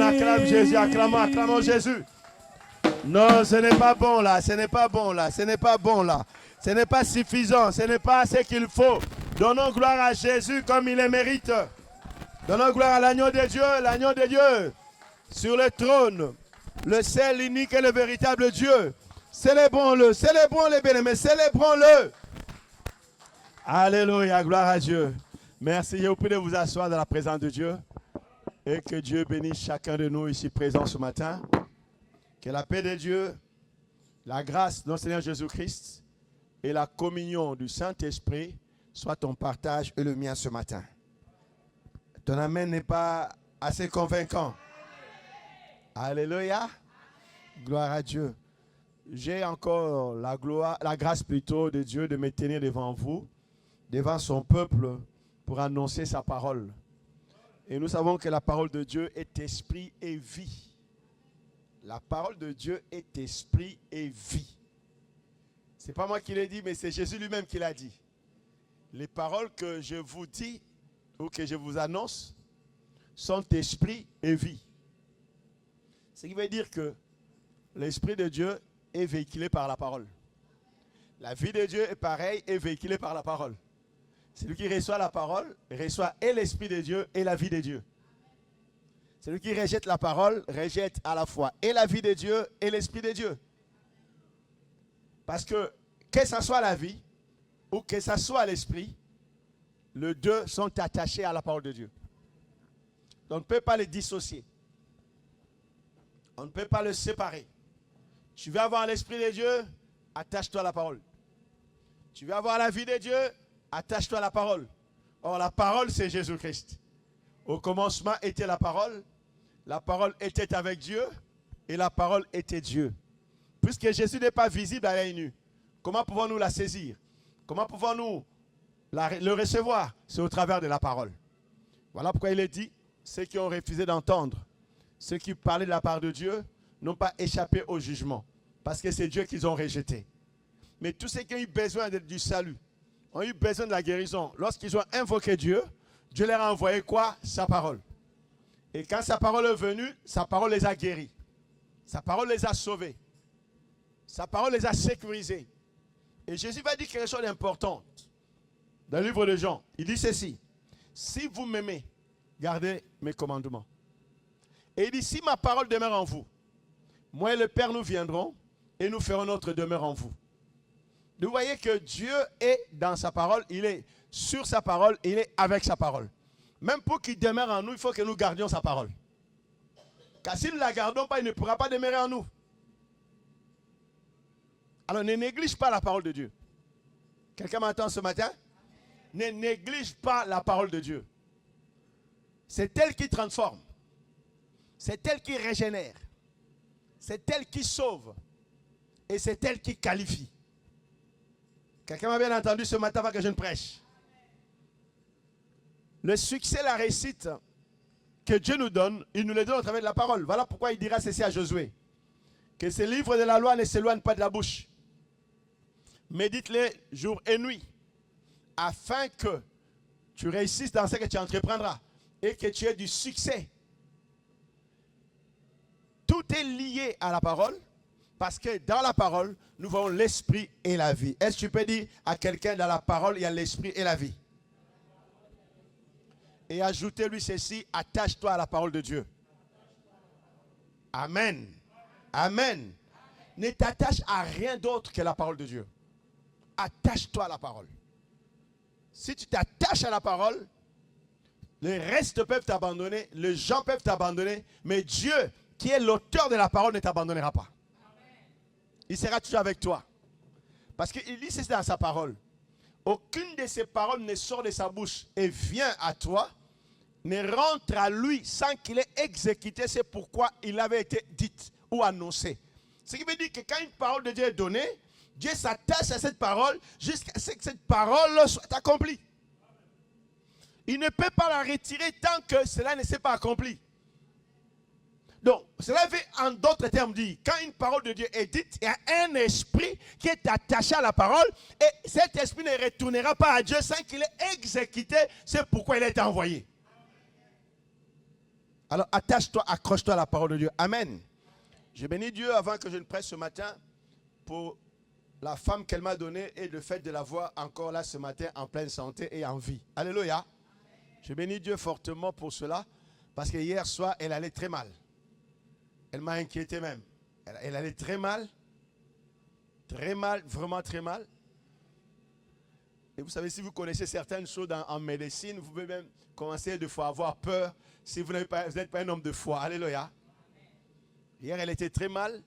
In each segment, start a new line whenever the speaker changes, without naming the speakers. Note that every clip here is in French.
acclame Jésus, acclamons Jésus. Non, ce n'est pas bon là, ce n'est pas bon là, ce n'est pas bon là. Ce n'est pas suffisant, ce n'est pas ce qu'il faut. Donnons gloire à Jésus comme il le mérite. Donnons gloire à l'agneau de Dieu, sur le trône, le seul, l'unique et le véritable Dieu. Célébrons-le bien-aimés, célébrons-le. Alléluia, gloire à Dieu. Merci, je vous prie de vous asseoir dans la présence de Dieu. Et que Dieu bénisse chacun de nous ici présents ce matin. Que la paix de Dieu, la grâce de notre Seigneur Jésus-Christ et la communion du Saint-Esprit soient ton partage et le mien ce matin. Ton amen n'est pas assez convaincant. Alléluia. Gloire à Dieu. J'ai encore la grâce plutôt de Dieu de me tenir devant vous, devant son peuple, pour annoncer sa parole. Et nous savons que la parole de Dieu est esprit et vie. La parole de Dieu est esprit et vie. Ce n'est pas moi qui l'ai dit, mais c'est Jésus lui-même qui l'a dit. Les paroles que je vous dis ou que je vous annonce sont esprit et vie. Ce qui veut dire que l'esprit de Dieu est véhiculé par la parole. La vie de Dieu est pareille, est véhiculée par la parole. Celui qui reçoit la parole reçoit et l'esprit de Dieu et la vie de Dieu. Celui qui rejette la parole rejette à la fois et la vie de Dieu et l'esprit de Dieu. Parce que ce soit la vie ou que ce soit l'esprit, les deux sont attachés à la parole de Dieu. On ne peut pas les dissocier. On ne peut pas les séparer. Tu veux avoir l'esprit de Dieu, attache-toi à la parole. Tu veux avoir la vie de Dieu, attache-toi à la parole. Or, la parole, c'est Jésus-Christ. Au commencement était la parole était avec Dieu, et la parole était Dieu. Puisque Jésus n'est pas visible à l'œil nu, comment pouvons-nous la saisir? Comment pouvons-nous le recevoir? C'est au travers de la parole. Voilà pourquoi il est dit, ceux qui ont refusé d'entendre, ceux qui parlaient de la part de Dieu, n'ont pas échappé au jugement, parce que c'est Dieu qu'ils ont rejeté. Mais tous ceux qui ont eu besoin du salut, ont eu besoin de la guérison, lorsqu'ils ont invoqué Dieu, Dieu leur a envoyé quoi? Sa parole. Et quand sa parole est venue, sa parole les a guéris. Sa parole les a sauvés. Sa parole les a sécurisés. Et Jésus va dire quelque chose d'important dans le livre de Jean. Il dit ceci: si vous m'aimez, gardez mes commandements. Et il dit, si ma parole demeure en vous, moi et le Père nous viendrons et nous ferons notre demeure en vous. Vous voyez que Dieu est dans sa parole, il est sur sa parole, il est avec sa parole. Même pour qu'il demeure en nous, il faut que nous gardions sa parole. Car si nous ne la gardons pas, il ne pourra pas demeurer en nous. Alors ne néglige pas la parole de Dieu. Quelqu'un m'entend ce matin? Ne néglige pas la parole de Dieu. C'est elle qui transforme. C'est elle qui régénère. C'est elle qui sauve. Et c'est elle qui qualifie. Quelqu'un m'a bien entendu ce matin avant que je ne prêche. Le succès, la réussite que Dieu nous donne, il nous le donne au travers de la parole. Voilà pourquoi il dira ceci à Josué: que ces livres de la loi ne s'éloignent pas de la bouche. Médite-les jour et nuit, afin que tu réussisses dans ce que tu entreprendras et que tu aies du succès. Tout est lié à la parole, parce que dans la parole, nous voyons l'esprit et la vie. Est-ce que tu peux dire à quelqu'un, dans la parole, il y a l'esprit et la vie? Et ajoutez-lui ceci: attache-toi à la parole de Dieu. Amen. Amen. Ne t'attache à rien d'autre que la parole de Dieu. Attache-toi à la parole. Si tu t'attaches à la parole, les restes peuvent t'abandonner, les gens peuvent t'abandonner, mais Dieu, qui est l'auteur de la parole, ne t'abandonnera pas. Il sera toujours avec toi. Parce qu'il dit c'est dans sa parole. Aucune de ses paroles ne sort de sa bouche et vient à toi, ne rentre à lui sans qu'il ait exécuté ce pourquoi il avait été dit ou annoncé. Ce qui veut dire que quand une parole de Dieu est donnée, Dieu s'attache à cette parole jusqu'à ce que cette parole soit accomplie. Il ne peut pas la retirer tant que cela ne s'est pas accompli. Donc, cela veut en d'autres termes dire, quand une parole de Dieu est dite, il y a un esprit qui est attaché à la parole et cet esprit ne retournera pas à Dieu sans qu'il ait exécuté ce pourquoi il a été envoyé. Alors attache-toi, accroche-toi à la parole de Dieu. Amen. Je bénis Dieu avant que je ne prêche ce matin pour la femme qu'elle m'a donnée et le fait de la voir encore là ce matin en pleine santé et en vie. Alléluia. Amen. Je bénis Dieu fortement pour cela parce que hier soir, elle allait très mal. Elle m'a inquiété même. Elle allait très mal, vraiment très mal. Et vous savez, si vous connaissez certaines choses en médecine, vous pouvez même commencer de fois à avoir peur si vous n'êtes pas un homme de foi. Alléluia. Hier, elle était très mal.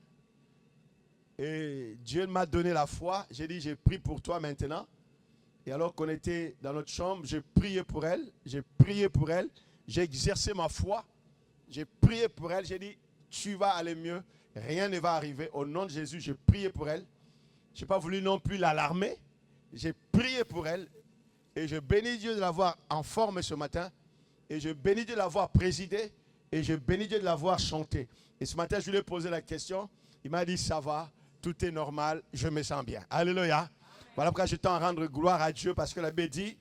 Et Dieu m'a donné la foi. J'ai dit, j'ai prié pour toi maintenant. Et alors qu'on était dans notre chambre, j'ai prié pour elle. J'ai prié pour elle. J'ai exercé ma foi. J'ai prié pour elle. J'ai dit, tu vas aller mieux. Rien ne va arriver. Au nom de Jésus, j'ai prié pour elle. Je n'ai pas voulu non plus l'alarmer. J'ai prié pour elle. Et je bénis Dieu de l'avoir en forme ce matin. Et je bénis Dieu de l'avoir présidé. Et je bénis Dieu de l'avoir chanté. Et ce matin, je lui ai posé la question. Il m'a dit, ça va. Tout est normal, je me sens bien. Alléluia. Amen. Voilà pourquoi je tends à rendre gloire à Dieu, parce que la Bible dit,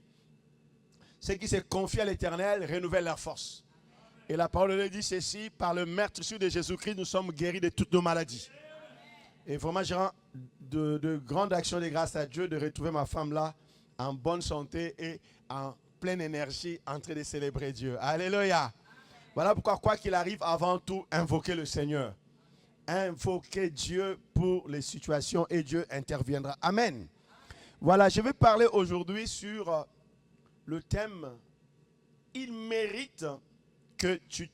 ceux qui se confient à l'Éternel renouvellent leur force. Amen. Et la parole de Dieu dit ceci, par le meurtrissure de Jésus-Christ, nous sommes guéris de toutes nos maladies. Amen. Et vraiment, je rends de grandes actions de grâce à Dieu de retrouver ma femme là, en bonne santé et en pleine énergie, en train de célébrer Dieu. Alléluia. Amen. Voilà pourquoi, quoi qu'il arrive, avant tout, invoquez le Seigneur. Invoquer Dieu pour les situations et Dieu interviendra. Amen. Voilà, je vais parler aujourd'hui sur le thème « Il mérite que tu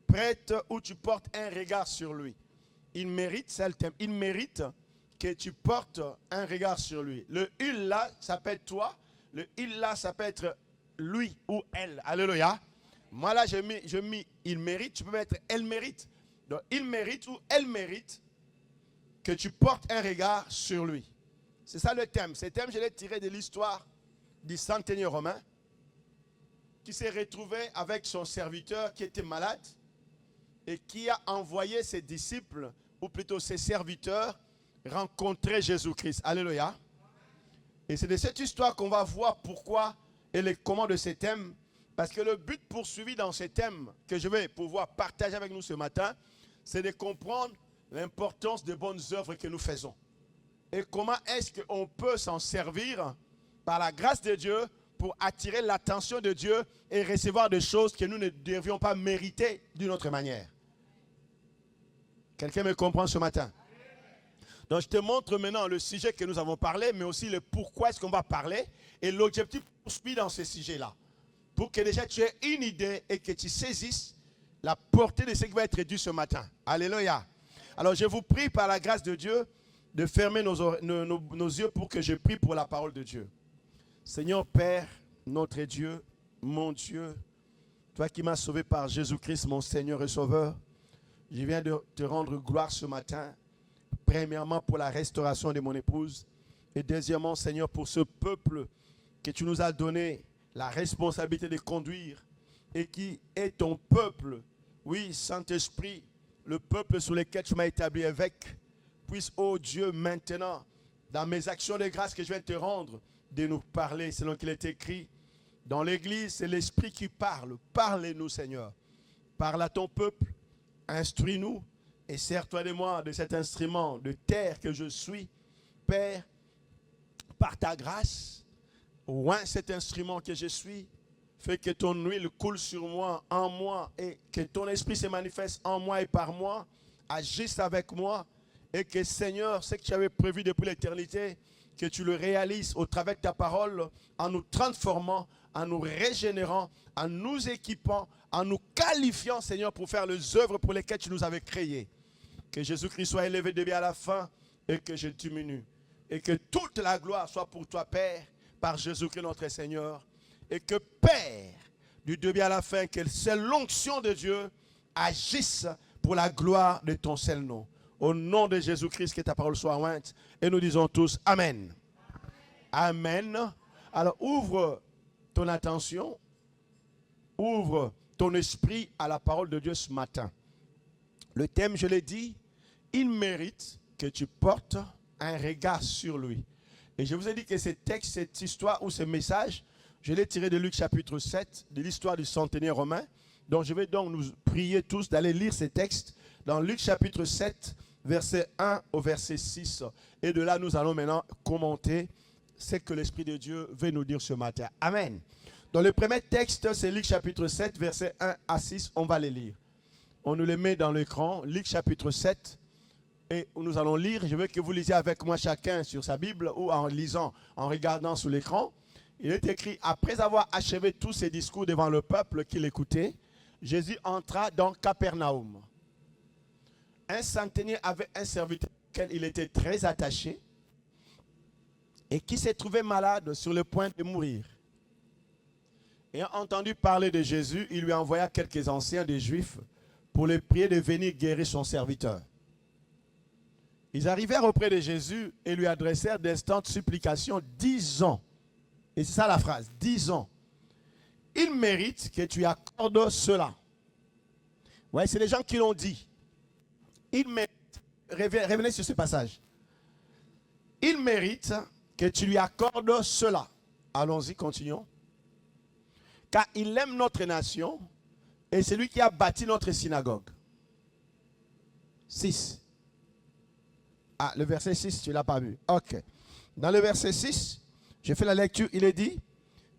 prêtes ou tu portes un regard sur lui ». Il mérite, c'est le thème, il mérite que tu portes un regard sur lui. Le « il » là, ça peut être toi. Le « il » là, ça peut être lui ou elle. Alléluia. Moi là, je mis « il mérite », tu peux mettre « elle mérite ». Donc, il mérite ou elle mérite que tu portes un regard sur lui. C'est ça le thème. Ce thème, je l'ai tiré de l'histoire du centenier romain qui s'est retrouvé avec son serviteur qui était malade et qui a envoyé ses disciples, ou plutôt ses serviteurs, rencontrer Jésus-Christ. Alléluia. Et c'est de cette histoire qu'on va voir pourquoi et les comment de ce thème. Parce que le but poursuivi dans ce thème que je vais pouvoir partager avec nous ce matin, c'est de comprendre l'importance des bonnes œuvres que nous faisons. Et comment est-ce qu'on peut s'en servir par la grâce de Dieu pour attirer l'attention de Dieu et recevoir des choses que nous ne devions pas mériter d'une autre manière. Quelqu'un me comprend ce matin? Donc je te montre maintenant le sujet que nous avons parlé, mais aussi le pourquoi est-ce qu'on va parler et l'objectif poursuivi dans ce sujet-là. Pour que déjà tu aies une idée et que tu saisisses la portée de ce qui va être dit ce matin. Alléluia. Alors je vous prie par la grâce de Dieu de fermer nos yeux pour que je prie pour la parole de Dieu. Seigneur Père, notre Dieu, mon Dieu, toi qui m'as sauvé par Jésus-Christ, mon Seigneur et Sauveur, je viens de te rendre gloire ce matin, premièrement pour la restauration de mon épouse, et deuxièmement, Seigneur, pour ce peuple que tu nous as donné la responsabilité de conduire et qui est ton peuple. Oui, Saint-Esprit, le peuple sur lequel tu m'as établi évêque, puisse, ô Dieu, maintenant, dans mes actions de grâce que je viens de te rendre, de nous parler selon qu'il est écrit. Dans l'Église, c'est l'Esprit qui parle. Parlez-nous, Seigneur. Parle à ton peuple, instruis-nous et sers-toi de moi de cet instrument de terre que je suis. Père, par ta grâce, oint cet instrument que je suis. Fais que ton huile coule sur moi, en moi, et que ton esprit se manifeste en moi et par moi, agisse avec moi, et que Seigneur, ce que tu avais prévu depuis l'éternité, que tu le réalises au travers de ta parole, en nous transformant, en nous régénérant, en nous équipant, en nous qualifiant, Seigneur, pour faire les œuvres pour lesquelles tu nous avais créés. Que Jésus-Christ soit élevé de bien à la fin, et que je diminue. Et que toute la gloire soit pour toi, Père, par Jésus-Christ notre Seigneur. Et que Père, du début à la fin, que seule l'onction de Dieu agisse pour la gloire de ton seul nom. Au nom de Jésus-Christ, que ta parole soit ointe. Et nous disons tous Amen. Amen. Amen. Alors ouvre ton attention, ouvre ton esprit à la parole de Dieu ce matin. Le thème, je l'ai dit, il mérite que tu portes un regard sur lui. Et je vous ai dit que ce texte, cette histoire ou ce message, je l'ai tiré de Luc chapitre 7, de l'histoire du centenier romain, Donc je vais donc nous prier tous d'aller lire ces textes dans Luc chapitre 7, verset 1 au verset 6. Et de là, nous allons maintenant commenter ce que l'Esprit de Dieu veut nous dire ce matin. Amen. Dans le premier texte, c'est Luc chapitre 7, verset 1 à 6. On va les lire. On nous les met dans l'écran. Luc chapitre 7. Et nous allons lire. Je veux que vous lisiez avec moi chacun sur sa Bible ou en lisant, en regardant sur l'écran. Il est écrit, après avoir achevé tous ses discours devant le peuple qui l'écoutait, Jésus entra dans Capernaum. Un centenier avait un serviteur auquel il était très attaché et qui s'est trouvé malade sur le point de mourir. Ayant entendu parler de Jésus, il lui envoya quelques anciens des Juifs pour le prier de venir guérir son serviteur. Ils arrivèrent auprès de Jésus et lui adressèrent d'instantes supplications, disant, et c'est ça la phrase, disant, il mérite que tu accordes cela. Ouais, c'est les gens qui l'ont dit. Il mérite, revenez sur ce passage. Il mérite que tu lui accordes cela. Allons-y, continuons. Car il aime notre nation et c'est lui qui a bâti notre synagogue. 6. Ah, le verset 6, tu ne l'as pas vu. Ok. Dans le verset 6, j'ai fait la lecture, il est dit,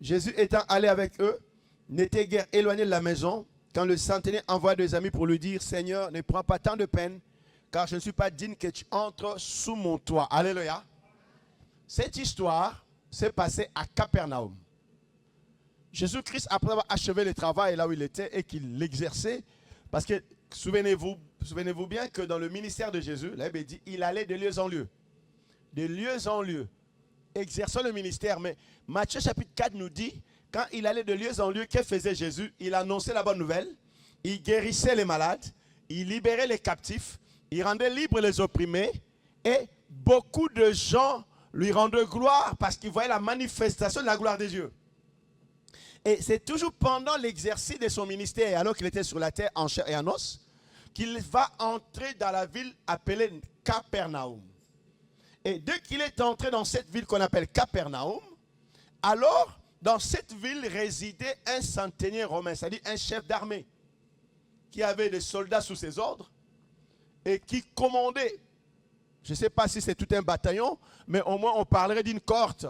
Jésus étant allé avec eux, n'était guère éloigné de la maison, quand le centenier envoie des amis pour lui dire, Seigneur, ne prends pas tant de peine, car je ne suis pas digne que tu entres sous mon toit. Alléluia. Cette histoire s'est passée à Capernaum. Jésus-Christ, après avoir achevé le travail là où il était et qu'il l'exerçait, parce que souvenez-vous bien que dans le ministère de Jésus, la Bible dit, il allait de lieu en lieu. De lieu en lieu. Exerçant le ministère. Mais Matthieu chapitre 4 nous dit, quand il allait de lieu en lieu, que faisait Jésus? Il annonçait la bonne nouvelle, il guérissait les malades, il libérait les captifs, il rendait libres les opprimés, et beaucoup de gens lui rendaient gloire parce qu'ils voyaient la manifestation de la gloire de Dieu. Et c'est toujours pendant l'exercice de son ministère, alors qu'il était sur la terre en chair et en os, qu'il va entrer dans la ville appelée Capernaum. Et dès qu'il est entré dans cette ville qu'on appelle Capernaum, alors dans cette ville résidait un centenier romain, c'est-à-dire un chef d'armée, qui avait des soldats sous ses ordres et qui commandait, je ne sais pas si c'est tout un bataillon, mais au moins on parlerait d'une cohorte.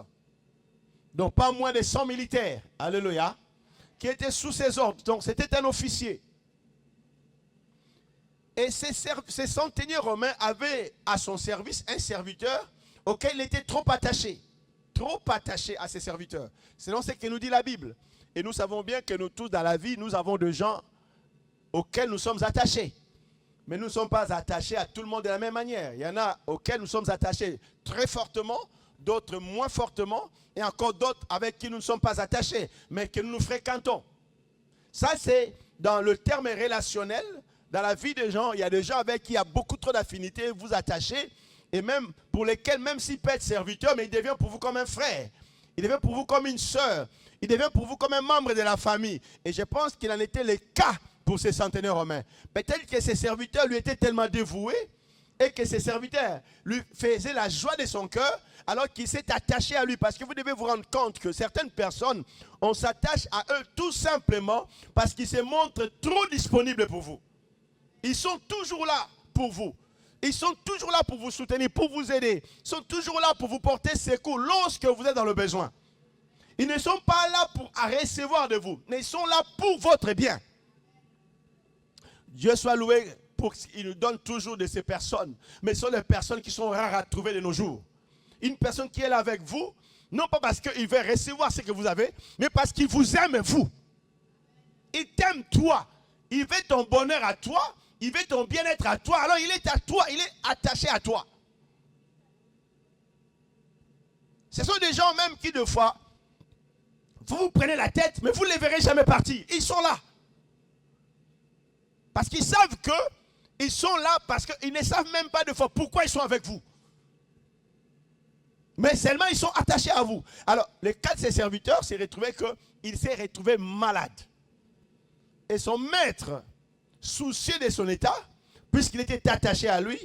Donc pas moins de 100 militaires, alléluia, qui étaient sous ses ordres. Donc c'était un officier. Et ces centeniers romains avaient à son service un serviteur auquel il était trop attaché à ses serviteurs. Sinon c'est ce que nous dit la Bible. Et nous savons bien que nous tous dans la vie, nous avons des gens auxquels nous sommes attachés. Mais nous ne sommes pas attachés à tout le monde de la même manière. Il y en a auxquels nous sommes attachés très fortement, d'autres moins fortement, et encore d'autres avec qui nous ne sommes pas attachés, mais que nous nous fréquentons. Ça, c'est dans le terme relationnel, dans la vie des gens, il y a des gens avec qui il y a beaucoup trop d'affinités, vous attachez, et même pour lesquels, même s'il peut être serviteur, mais il devient pour vous comme un frère, il devient pour vous comme une sœur, il devient pour vous comme un membre de la famille. Et je pense qu'il en était le cas pour ces centenaires romains. Peut-être que ces serviteurs lui étaient tellement dévoués, et que ses serviteurs lui faisaient la joie de son cœur, alors qu'il s'est attaché à lui. Parce que vous devez vous rendre compte que certaines personnes, on s'attache à eux tout simplement parce qu'ils se montrent trop disponibles pour vous. Ils sont toujours là pour vous. Ils sont toujours là pour vous soutenir, pour vous aider. Ils sont toujours là pour vous porter secours lorsque vous êtes dans le besoin. Ils ne sont pas là pour recevoir de vous, mais ils sont là pour votre bien. Dieu soit loué pour qu'il nous donne toujours de ces personnes. Mais ce sont des personnes qui sont rares à trouver de nos jours. Une personne qui est là avec vous, non pas parce qu'il veut recevoir ce que vous avez, mais parce qu'il vous aime vous. Il t'aime toi. Il veut ton bonheur à toi. Il veut ton bien-être à toi. Alors il est à toi. Il est attaché à toi. Ce sont des gens même qui, de fois, vous prenez la tête, mais vous ne les verrez jamais partir. Ils sont là. Parce qu'ils savent qu'ils sont là parce qu'ils ne savent même pas de fois pourquoi ils sont avec vous. Mais seulement ils sont attachés à vous. Alors, le cas de ces serviteurs s'est retrouvé qu'il s'est retrouvé malade. Et son maître, soucieux de son état, puisqu'il était attaché à lui,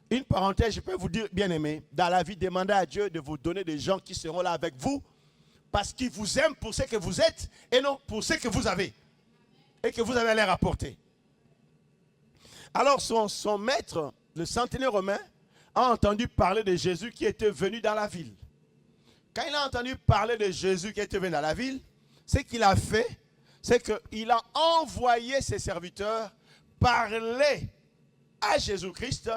une parenthèse, je peux vous dire, bien aimé, dans la vie, demandez à Dieu de vous donner des gens qui seront là avec vous, parce qu'ils vous aiment pour ce que vous êtes et non pour ce que vous avez. et que vous avez l'air à porter. Alors son maître, le centenier romain, a entendu parler de Jésus qui était venu dans la ville. Quand il a entendu parler de Jésus qui était venu dans la ville, ce qu'il a fait, c'est qu'il a envoyé ses serviteurs parler à Jésus-Christ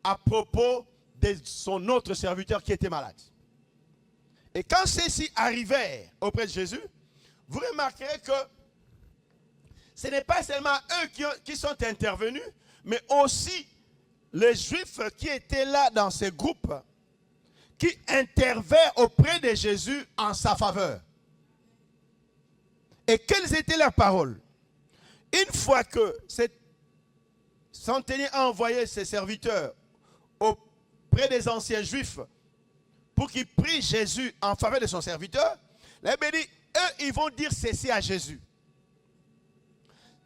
à propos de son autre serviteur qui était malade. Et quand ceux-ci arrivèrent auprès de Jésus, vous remarquerez que ce n'est pas seulement eux qui sont intervenus, mais aussi les Juifs qui étaient là dans ces groupes, qui intervinrent auprès de Jésus en sa faveur. Et quelles étaient leurs paroles? Une fois que ce centenier a envoyé ses serviteurs auprès des anciens Juifs pour qu'ils prient Jésus en faveur de son serviteur, la Bible dit, eux, ils vont dire ceci à Jésus.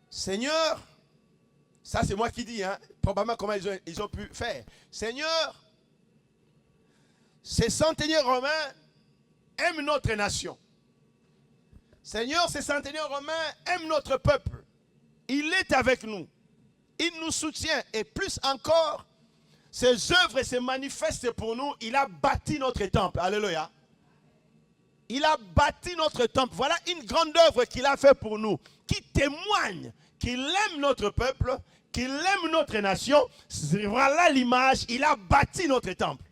Seigneur, ça c'est moi qui dis, hein, probablement comment ils ont pu faire. Seigneur, ces centeniers romains aiment notre nation. Seigneur, ces centeniers romains aiment notre peuple. Il est avec nous. Il nous soutient. Et plus encore, ses œuvres se manifestent pour nous. Il a bâti notre temple. Alléluia. Il a bâti notre temple. Voilà une grande œuvre qu'il a fait pour nous, qui témoigne qu'il aime notre peuple, qu'il aime notre nation. Voilà l'image. Il a bâti notre temple.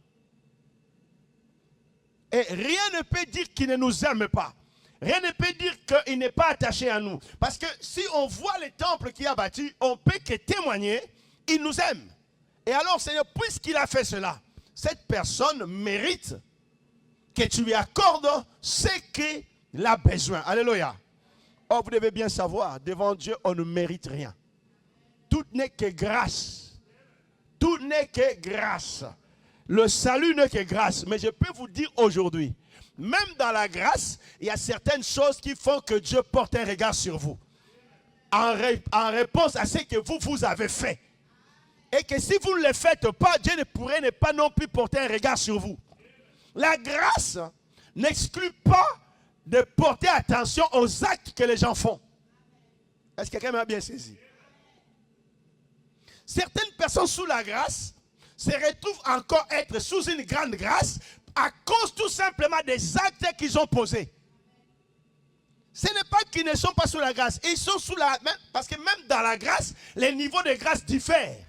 Et rien ne peut dire qu'il ne nous aime pas. Rien ne peut dire qu'il n'est pas attaché à nous. Parce que si on voit le temple qu'il a bâti, on peut que témoigner, il nous aime. Et alors, Seigneur, puisqu'il a fait cela, cette personne mérite que tu lui accordes ce qu'il a besoin. Alléluia. Oh, vous devez bien savoir, devant Dieu, on ne mérite rien. Tout n'est que grâce. Tout n'est que grâce. Le salut n'est que grâce. Mais je peux vous dire aujourd'hui, même dans la grâce, il y a certaines choses qui font que Dieu porte un regard sur vous. En réponse à ce que vous avez fait. Et que si vous ne le faites pas, Dieu ne pourrait ne pas non plus porter un regard sur vous. La grâce n'exclut pas de porter attention aux actes que les gens font. Est-ce que quelqu'un m'a bien saisi? Certaines personnes sous la grâce se retrouvent encore être sous une grande grâce à cause tout simplement des actes qu'ils ont posés. Ce n'est pas qu'ils ne sont pas sous la grâce. Ils sont sous la... Parce que même dans la grâce, les niveaux de grâce diffèrent.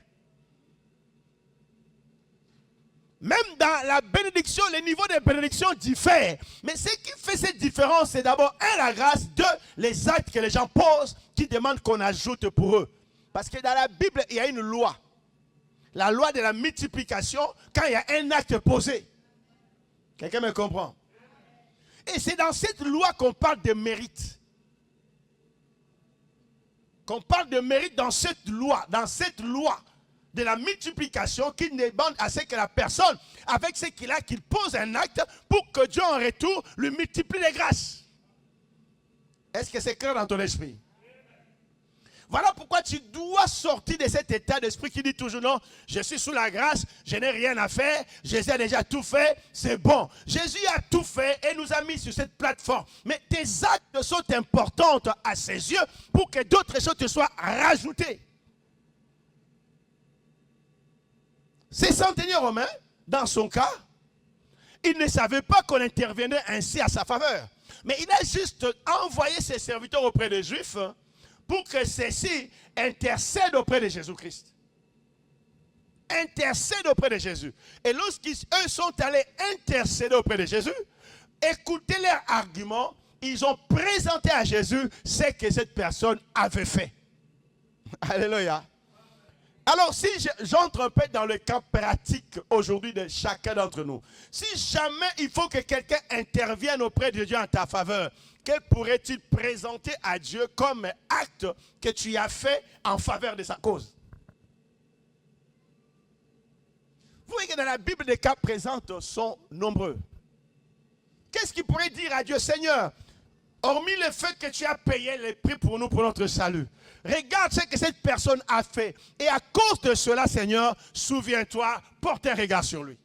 Même dans la bénédiction, les niveaux de bénédiction diffèrent. Mais ce qui fait cette différence, c'est d'abord, la grâce, deux, les actes que les gens posent, qui demandent qu'on ajoute pour eux. Parce que dans la Bible, il y a une loi. La loi de la multiplication, quand il y a un acte posé. Quelqu'un me comprend? Et c'est dans cette loi qu'on parle de mérite. Qu'on parle de mérite dans cette loi. Dans cette loi de la multiplication qui demande à ce que la personne, avec ce qu'il a, qu'il pose un acte pour que Dieu en retour lui multiplie les grâces. Est-ce que c'est clair dans ton esprit? Voilà pourquoi tu dois sortir de cet état d'esprit qui dit toujours non, je suis sous la grâce, je n'ai rien à faire, Jésus a déjà tout fait, c'est bon. Jésus a tout fait et nous a mis sur cette plateforme. Mais tes actes sont importants à ses yeux pour que d'autres choses te soient rajoutées. Ces centeniers romains, dans son cas, il ne savait pas qu'on intervenait ainsi à sa faveur. Mais il a juste envoyé ses serviteurs auprès des Juifs pour que ceux-ci intercèdent auprès de Jésus-Christ. Intercèdent auprès de Jésus. Et lorsqu'eux sont allés intercéder auprès de Jésus, écoutez leurs arguments, ils ont présenté à Jésus ce que cette personne avait fait. Alléluia. Alors si j'entre un peu dans le cas pratique aujourd'hui de chacun d'entre nous, si jamais il faut que quelqu'un intervienne auprès de Dieu en ta faveur, que pourrait-il présenter à Dieu comme acte que tu as fait en faveur de sa cause? Vous voyez que dans la Bible, les cas présents sont nombreux. Qu'est-ce qu'il pourrait dire à Dieu? Seigneur, hormis le fait que tu as payé les prix pour nous, pour notre salut, regarde ce que cette personne a fait. Et à cause de cela, Seigneur, souviens-toi, porte un regard sur lui.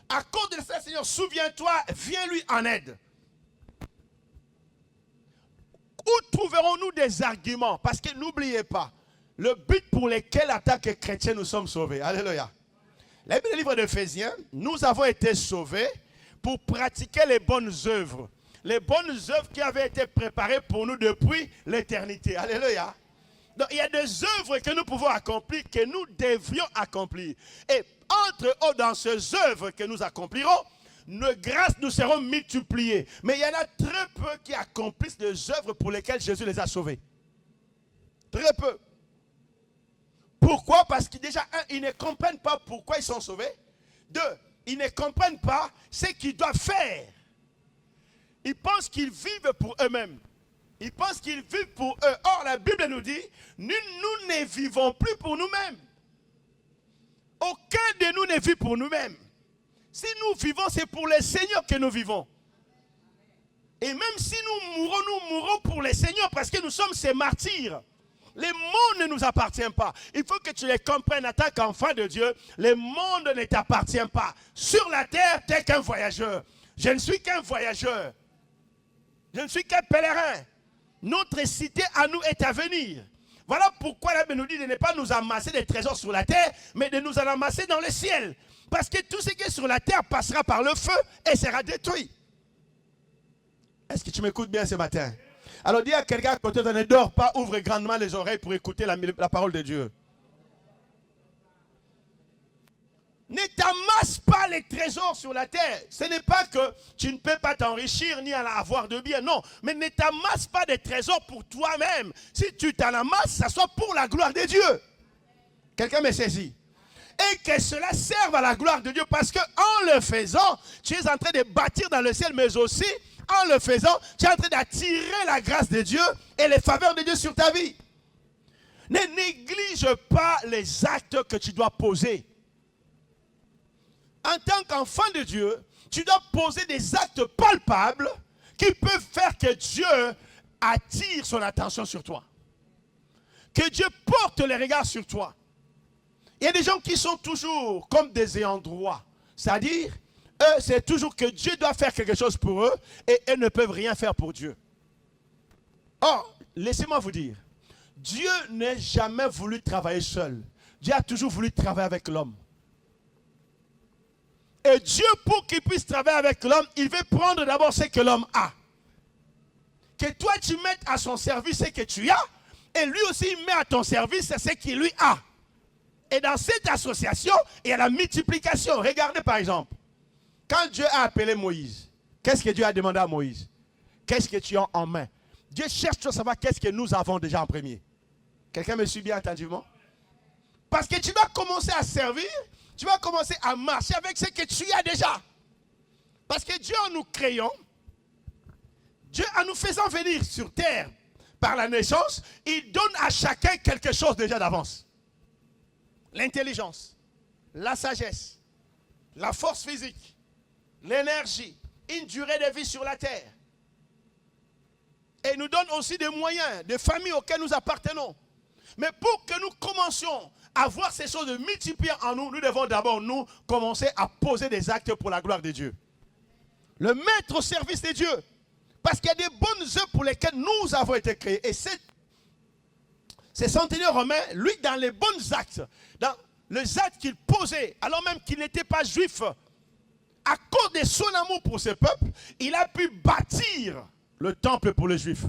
À cause de cela, Seigneur, souviens-toi, viens lui en aide. Où trouverons-nous des arguments? Parce que n'oubliez pas, le but pour lequel, en tant que chrétiens, nous sommes sauvés. Alléluia. La Bible, le livre d'Éphésiens, nous avons été sauvés pour pratiquer les bonnes œuvres. Les bonnes œuvres qui avaient été préparées pour nous depuis l'éternité. Alléluia. Donc, il y a des œuvres que nous pouvons accomplir, que nous devions accomplir. Et entre autres, dans ces œuvres que nous accomplirons, nos grâces nous seront multipliées. Mais il y en a très peu qui accomplissent les œuvres pour lesquelles Jésus les a sauvés. Très peu. Pourquoi? Parce que déjà, un, ils ne comprennent pas pourquoi ils sont sauvés. Deux, ils ne comprennent pas ce qu'ils doivent faire. Ils pensent qu'ils vivent pour eux-mêmes. Ils pensent qu'ils vivent pour eux. Or, la Bible nous dit, nous ne vivons plus pour nous-mêmes. Aucun de nous ne vit pour nous-mêmes. Si nous vivons, c'est pour le Seigneur que nous vivons. Et même si nous mourrons pour le Seigneur parce que nous sommes ses martyrs. Le monde ne nous appartient pas. Il faut que tu les comprennes en tant qu'enfant de Dieu. Le monde ne t'appartient pas. Sur la terre, tu n'es qu'un voyageur. Je ne suis qu'un voyageur. Je ne suis qu'un pèlerin. Notre cité à nous est à venir. Voilà pourquoi la Bible nous dit de ne pas nous amasser des trésors sur la terre, mais de nous en amasser dans le ciel. Parce que tout ce qui est sur la terre passera par le feu et sera détruit. Est-ce que tu m'écoutes bien ce matin? Alors dis à quelqu'un à côté, ne dors pas, ouvre grandement les oreilles pour écouter la parole de Dieu. Ne t'amasse pas les trésors sur la terre. Ce n'est pas que tu ne peux pas t'enrichir ni avoir de biens, non. Mais ne t'amasse pas des trésors pour toi-même. Si tu t'en amasses, ça soit pour la gloire de Dieu. Quelqu'un me saisit. Et que cela serve à la gloire de Dieu parce qu'en le faisant, tu es en train de bâtir dans le ciel, mais aussi en le faisant, tu es en train d'attirer la grâce de Dieu et les faveurs de Dieu sur ta vie. Ne néglige pas les actes que tu dois poser. En tant qu'enfant de Dieu, tu dois poser des actes palpables qui peuvent faire que Dieu attire son attention sur toi. Que Dieu porte les regards sur toi. Il y a des gens qui sont toujours comme des ayants droit. C'est-à-dire, eux, c'est toujours que Dieu doit faire quelque chose pour eux et eux ne peuvent rien faire pour Dieu. Or, laissez-moi vous dire, Dieu n'a jamais voulu travailler seul. Dieu a toujours voulu travailler avec l'homme. Et Dieu, pour qu'il puisse travailler avec l'homme, il veut prendre d'abord ce que l'homme a. Que toi, tu mettes à son service ce que tu as, et lui aussi, il met à ton service ce qu'il lui a. Et dans cette association, il y a la multiplication. Regardez par exemple, quand Dieu a appelé Moïse, qu'est-ce que Dieu a demandé à Moïse? Qu'est-ce que tu as en main? Dieu cherche à savoir qu'est-ce que nous avons déjà en premier. Quelqu'un me suit bien attentivement? Parce que tu dois commencer à servir, tu vas commencer à marcher avec ce que tu as déjà. Parce que Dieu en nous créant, Dieu en nous faisant venir sur terre par la naissance, il donne à chacun quelque chose déjà d'avance. L'intelligence, la sagesse, la force physique, l'énergie, une durée de vie sur la terre. Et il nous donne aussi des moyens, des familles auxquelles nous appartenons. Mais pour que nous commencions à voir ces choses de multiplier en nous, nous devons d'abord nous commencer à poser des actes pour la gloire de Dieu. Le mettre au service de Dieu. Parce qu'il y a des bonnes œuvres pour lesquelles nous avons été créés. Et c'est centenaire romain, lui, dans les bons actes, dans les actes qu'il posait, alors même qu'il n'était pas juif, à cause de son amour pour ce peuple, il a pu bâtir le temple pour les juifs.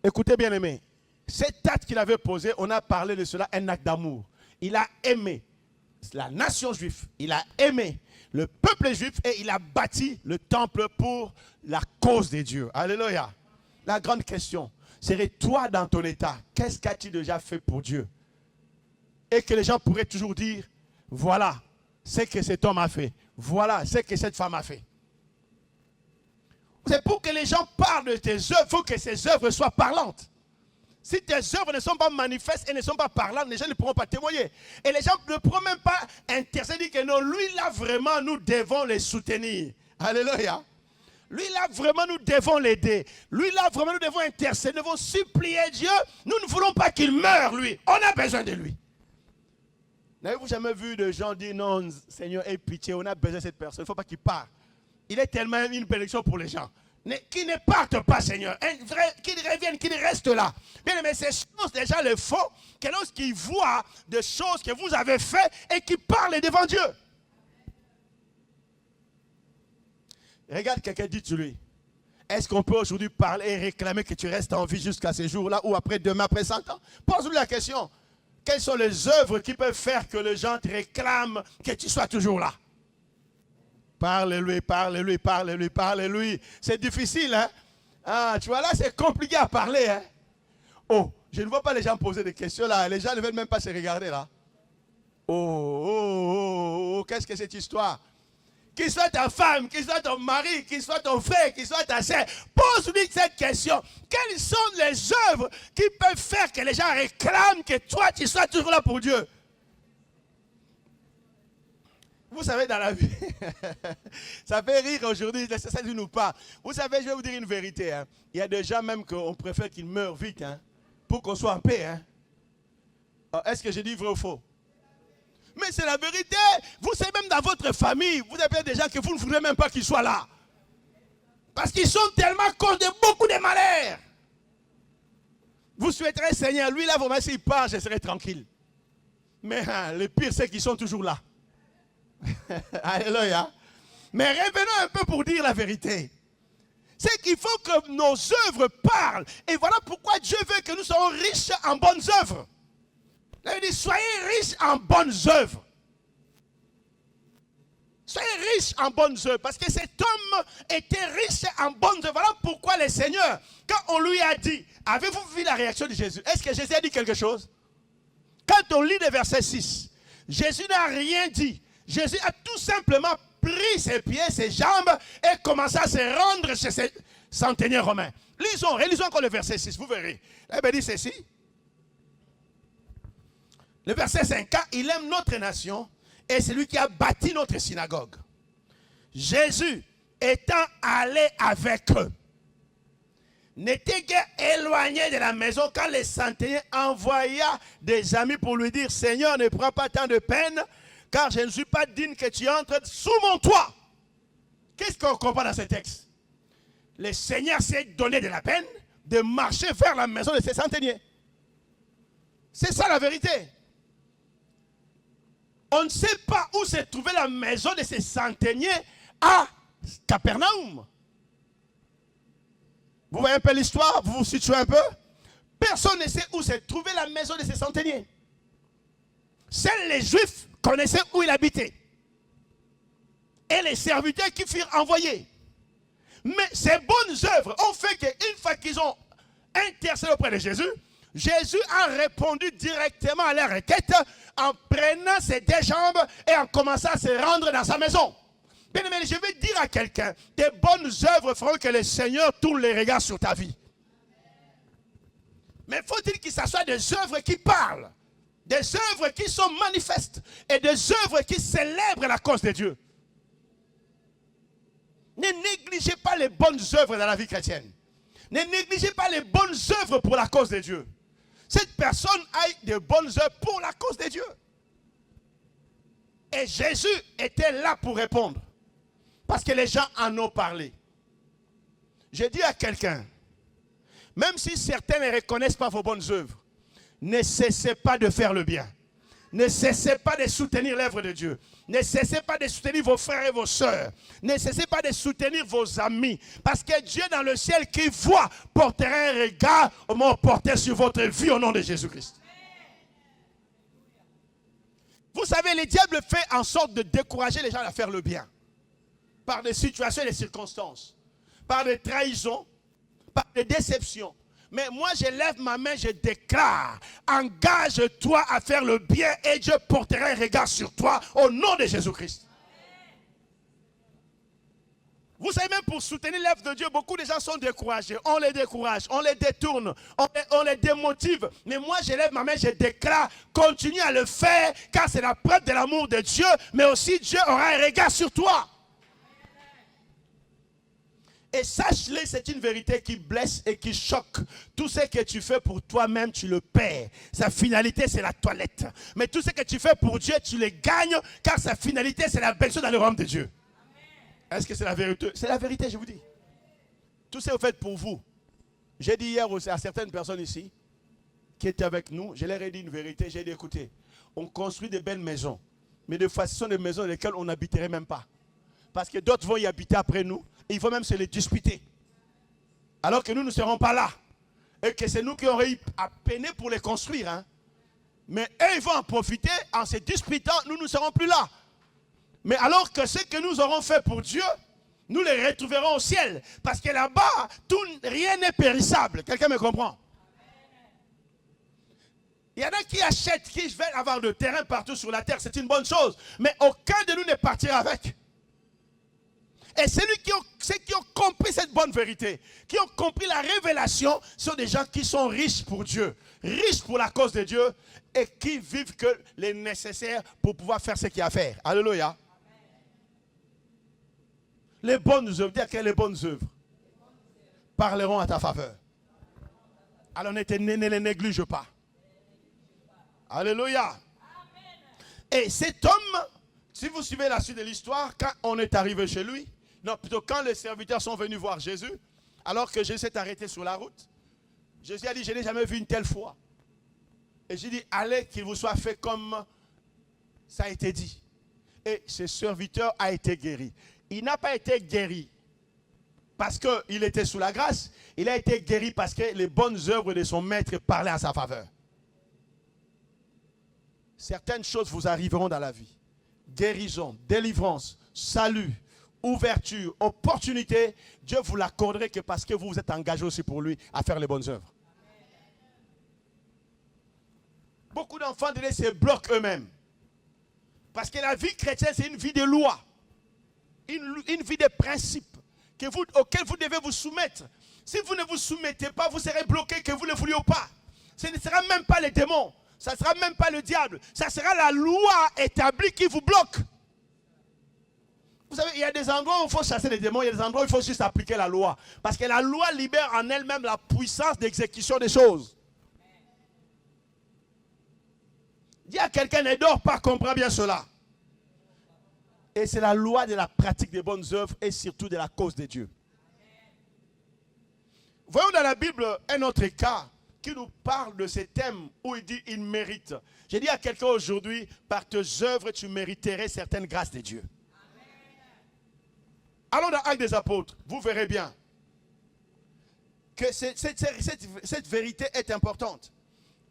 Écoutez bien aimé, cet acte qu'il avait posé, on a parlé de cela, un acte d'amour. Il a aimé la nation juive, il a aimé le peuple juif et il a bâti le temple pour la cause de Dieu. Alléluia. La grande question serait, toi dans ton état, qu'est-ce qu'as-tu déjà fait pour Dieu? Et que les gens pourraient toujours dire, voilà ce que cet homme a fait, voilà ce que cette femme a fait. C'est pour que les gens parlent de tes œuvres, il faut que ces œuvres soient parlantes. Si tes œuvres ne sont pas manifestes et ne sont pas parlantes, les gens ne pourront pas témoigner. Et les gens ne pourront même pas intercéder que non, lui là vraiment nous devons les soutenir. Alléluia. Lui là vraiment nous devons l'aider. Lui là vraiment nous devons intercéder, nous devons supplier Dieu. Nous ne voulons pas qu'il meure lui. On a besoin de lui. N'avez-vous jamais vu de gens dire non, Seigneur, aie pitié, on a besoin de cette personne, il ne faut pas qu'il parte. Il est tellement une bénédiction pour les gens. Qui ne partent pas, Seigneur. Qu'ils reviennent, qu'ils restent là. Bien aimé, ces choses, les gens le font, que lorsqu'ils voient des choses que vous avez faites et qu'ils parlent devant Dieu. Regarde quelqu'un, dit lui. Est-ce qu'on peut aujourd'hui parler et réclamer que tu restes en vie jusqu'à ce jour-là ou après demain, après 100 ans? Pose-lui la question. Quelles sont les œuvres qui peuvent faire que les gens te réclament que tu sois toujours là? Parle-lui, parle-lui, parle-lui, parle-lui. C'est difficile, hein? Ah, tu vois, là, c'est compliqué à parler, hein? Oh, je ne vois pas les gens poser des questions, là. Les gens ne veulent même pas se regarder, là. Oh, qu'est-ce que c'est cette histoire? Qu'il soit ta femme, qu'il soit ton mari, qu'il soit ton frère, qu'il soit ta sœur, pose-lui cette question. Quelles sont les œuvres qui peuvent faire que les gens réclament que toi, tu sois toujours là pour Dieu? Vous savez, dans la vie, ça fait rire aujourd'hui, ça nous parle. Vous savez, je vais vous dire une vérité. Hein. Il y a des gens même qu'on préfère qu'ils meurent vite, hein, pour qu'on soit en paix. Hein. Est-ce que je dis vrai ou faux? Mais c'est la vérité. Vous savez, même dans votre famille, vous avez des gens que vous ne voulez même pas qu'ils soient là. Parce qu'ils sont tellement cause de beaucoup de malheurs. Vous souhaiterez, Seigneur, lui là, vraiment, s'il part, je serai tranquille. Mais le pire, c'est qu'ils sont toujours là. Alléluia. Mais revenons un peu pour dire la vérité. C'est qu'il faut que nos œuvres parlent. Et voilà pourquoi Dieu veut que nous soyons riches en bonnes œuvres. Il dit, soyez riches en bonnes œuvres. Soyez riches en bonnes œuvres. Parce que cet homme était riche en bonnes œuvres. Voilà pourquoi le Seigneur, quand on lui a dit, avez-vous vu la réaction de Jésus? Est-ce que Jésus a dit quelque chose? Quand on lit le verset 6, Jésus n'a rien dit. Jésus a tout simplement pris ses pieds, ses jambes et commencé à se rendre chez ses centeniers romains. Relisons encore le verset 6, vous verrez. Il dit ceci. Le verset 5, car il aime notre nation et c'est lui qui a bâti notre synagogue. Jésus étant allé avec eux, n'était qu'éloigné de la maison quand les centeniers envoya des amis pour lui dire, Seigneur, ne prends pas tant de peine, car je ne suis pas digne que tu entres sous mon toit. Qu'est-ce qu'on comprend dans ce texte? Le Seigneur s'est donné de la peine de marcher vers la maison de ses centeniers. C'est ça la vérité. On ne sait pas où se trouvait la maison de ces centeniers à Capernaum. Vous voyez un peu l'histoire? Vous vous situez un peu? Personne ne sait où se trouvait la maison de ces centeniers. Seuls les Juifs connaissaient où il habitait. Et les serviteurs qui furent envoyés. Mais ces bonnes œuvres ont fait qu'une fois qu'ils ont intercédé auprès de Jésus, Jésus a répondu directement à leur requête en prenant ses deux jambes et en commençant à se rendre dans sa maison. Bien aimé, je vais dire à quelqu'un, tes bonnes œuvres feront que le Seigneur tourne les regards sur ta vie. Mais faut-il que ce soit des œuvres qui parlent, des œuvres qui sont manifestes et des œuvres qui célèbrent la cause de Dieu. Ne négligez pas les bonnes œuvres dans la vie chrétienne. Ne négligez pas les bonnes œuvres pour la cause de Dieu. Cette personne a de bonnes œuvres pour la cause de Dieu. Et Jésus était là pour répondre. Parce que les gens en ont parlé. Je dis à quelqu'un, même si certains ne reconnaissent pas vos bonnes œuvres, ne cessez pas de faire le bien. Ne cessez pas de soutenir l'œuvre de Dieu. Ne cessez pas de soutenir vos frères et vos sœurs. Ne cessez pas de soutenir vos amis. Parce que Dieu dans le ciel qui voit portera un regard au moment porté sur votre vie au nom de Jésus-Christ. Vous savez, le diable fait en sorte de décourager les gens à faire le bien. Par des situations et des circonstances. Par des trahisons. Par des déceptions. Mais moi, je lève ma main, je déclare, engage-toi à faire le bien et Dieu portera un regard sur toi au nom de Jésus-Christ. Vous savez, même pour soutenir l'œuvre de Dieu, beaucoup de gens sont découragés. On les décourage, on les détourne, on les démotive. Mais moi, je lève ma main, je déclare, continue à le faire, car c'est la preuve de l'amour de Dieu, mais aussi Dieu aura un regard sur toi. Et sache-le, c'est une vérité qui blesse et qui choque. Tout ce que tu fais pour toi-même, tu le perds. Sa finalité, c'est la toilette. Mais tout ce que tu fais pour Dieu, tu le gagnes, car sa finalité, c'est la belle chose dans le royaume de Dieu. Est-ce que c'est la vérité? C'est la vérité, je vous dis. Tout ça est fait pour vous. J'ai dit hier aussi à certaines personnes ici qui étaient avec nous, je leur ai dit une vérité, j'ai dit écoutez, on construit des belles maisons, mais des fois ce sont des maisons dans lesquelles on n'habiterait même pas. Parce que d'autres vont y habiter après nous, et il faut même se les disputer. Alors que nous ne serons pas là. Et que c'est nous qui aurions à peiner pour les construire. Hein. Mais eux, ils vont en profiter en se disputant, nous ne serons plus là. Mais alors que ce que nous aurons fait pour Dieu, nous les retrouverons au ciel. Parce que là-bas, rien n'est périssable. Quelqu'un me comprend? Il y en a qui achètent, qui veulent avoir de terrain partout sur la terre. C'est une bonne chose. Mais aucun de nous ne partira avec. Et ceux qui ont compris cette bonne vérité, qui ont compris la révélation, sont des gens qui sont riches pour Dieu, riches pour la cause de Dieu, et qui vivent que les nécessaires pour pouvoir faire ce qu'il y a à faire. Alléluia. Les bonnes œuvres, dire que les bonnes œuvres parleront à ta faveur. Alors ne les néglige pas. Alléluia. Et cet homme, si vous suivez la suite de l'histoire, quand on est arrivé chez lui, non, plutôt quand les serviteurs sont venus voir Jésus, alors que Jésus s'est arrêté sur la route, Jésus a dit, je n'ai jamais vu une telle foi. Et j'ai dit, allez, qu'il vous soit fait comme ça a été dit. Et ce serviteur a été guéri. Il n'a pas été guéri parce qu'il était sous la grâce. Il a été guéri parce que les bonnes œuvres de son maître parlaient à sa faveur. Certaines choses vous arriveront dans la vie. Guérison, délivrance, salut, ouverture, opportunité. Dieu vous l'accorderait que parce que vous vous êtes engagé aussi pour lui à faire les bonnes œuvres. Beaucoup d'enfants de se bloquent eux-mêmes. Parce que la vie chrétienne, c'est une vie de loi. Une vie de principes auxquels vous devez vous soumettre. Si vous ne vous soumettez pas, vous serez bloqué, que vous ne le vouliez pas. Ce ne sera même pas les démons. Ça ne sera même pas le diable. Ça sera la loi établie qui vous bloque. Vous savez, il y a des endroits où il faut chasser les démons. Il y a des endroits où il faut juste appliquer la loi. Parce que la loi libère en elle-même la puissance d'exécution des choses. Dis à quelqu'un, ne dors pas, comprends bien cela. Et c'est la loi de la pratique des bonnes œuvres et surtout de la cause de Dieu. Voyons dans la Bible un autre cas qui nous parle de ces thèmes où il dit il mérite. J'ai dit à quelqu'un aujourd'hui, par tes œuvres, tu mériterais certaines grâces de Dieu. Allons dans Actes des Apôtres, vous verrez bien que cette vérité est importante.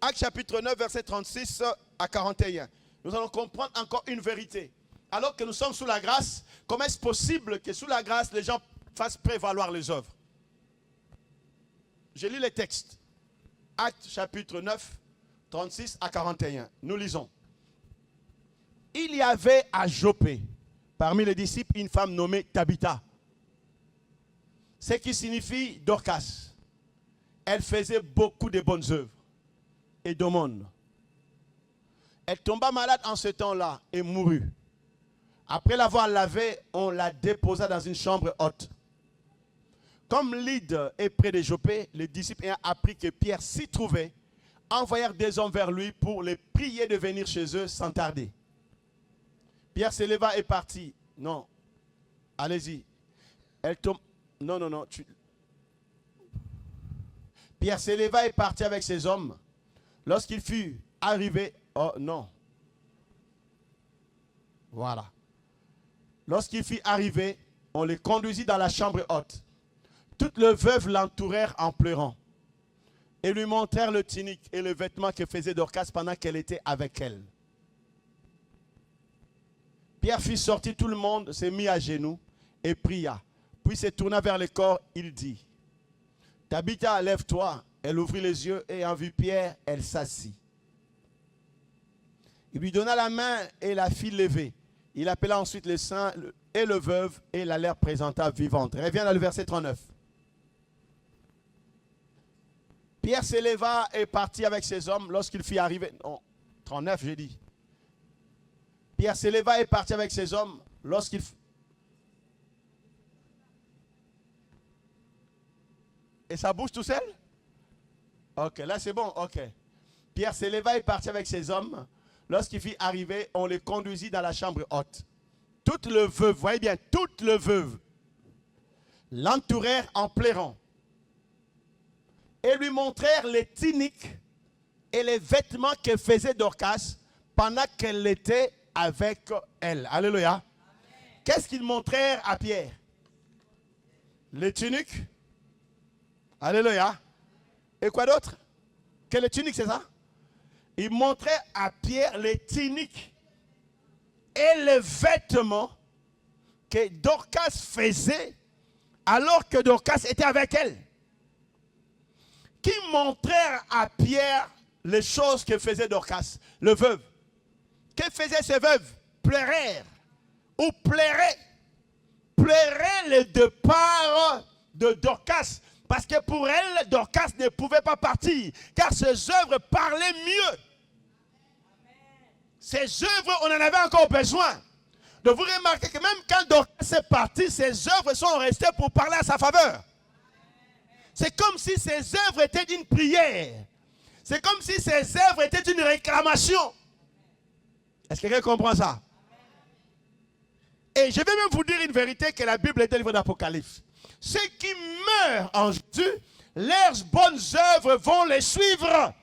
Actes chapitre 9, verset 36 à 41. Nous allons comprendre encore une vérité. Alors que nous sommes sous la grâce, comment est-ce possible que sous la grâce, les gens fassent prévaloir les œuvres? Je lis les textes. Actes chapitre 9, 36 à 41. Nous lisons. Il y avait à Joppé, parmi les disciples, une femme nommée Tabitha, ce qui signifie Dorcas. Elle faisait beaucoup de bonnes œuvres et d'aumônes. Elle tomba malade en ce temps-là et mourut. Après l'avoir lavée, on la déposa dans une chambre haute. Comme Lyde est près de Joppé, les disciples ayant appris que Pierre s'y trouvait, envoyèrent des hommes vers lui pour les prier de venir chez eux sans tarder. Pierre se leva et partit. Non, allez-y. Elle tombe. Non. Pierre se leva et partit avec ses hommes. Lorsqu'il fut arrivé, oh non. Voilà. Lorsqu'il fut arrivé, on les conduisit dans la chambre haute. Toutes les veuves l'entourèrent en pleurant et lui montrèrent le tunique et le vêtement que faisait Dorcas pendant qu'elle était avec elle. Pierre fit sortir tout le monde, s'est mis à genoux et pria. Puis se tourna vers le corps, il dit, « Tabitha, lève-toi. » Elle ouvrit les yeux et en vue Pierre, elle s'assit. Il lui donna la main et la fit lever. Il appela ensuite les saints et le veuve et la leur présenta vivante. Reviens dans le verset 39. Pierre se leva et partit avec ses hommes lorsqu'il fit arriver. Non, 39 j'ai dit. Pierre se leva et partit avec ses hommes lorsqu'il... Et ça bouge tout seul? Ok, là c'est bon, ok. Pierre se leva et partit avec ses hommes. Lorsqu'il fit arriver, on les conduisit dans la chambre haute. Toute le veuve, voyez bien, toute le veuve l'entourèrent en pleurant et lui montrèrent les tuniques et les vêtements que faisait Dorcas pendant qu'elle était avec elle. Alléluia. Qu'est-ce qu'ils montrèrent à Pierre? Les tuniques. Alléluia. Et quoi d'autre? Que les tuniques, c'est ça? Ils montraient à Pierre les tuniques et les vêtements que Dorcas faisait alors que Dorcas était avec elle. Qui montrèrent à Pierre les choses que faisait Dorcas, le veuve. Que faisaient ces veuves? Pleurèrent. Ou pleuraient. Pleuraient le départ de Dorcas. Parce que pour elle, Dorcas ne pouvait pas partir. Car ses œuvres parlaient mieux. Ces œuvres, on en avait encore besoin. Donc vous remarquez que même quand Dorcas est parti, ses œuvres sont restées pour parler à sa faveur. C'est comme si ses œuvres étaient une prière. C'est comme si ses œuvres étaient une réclamation. Est-ce que quelqu'un comprend ça? Et je vais même vous dire une vérité que la Bible est dans le livre d'Apocalypse. Ceux qui meurent en Jésus, leurs bonnes œuvres vont les suivre.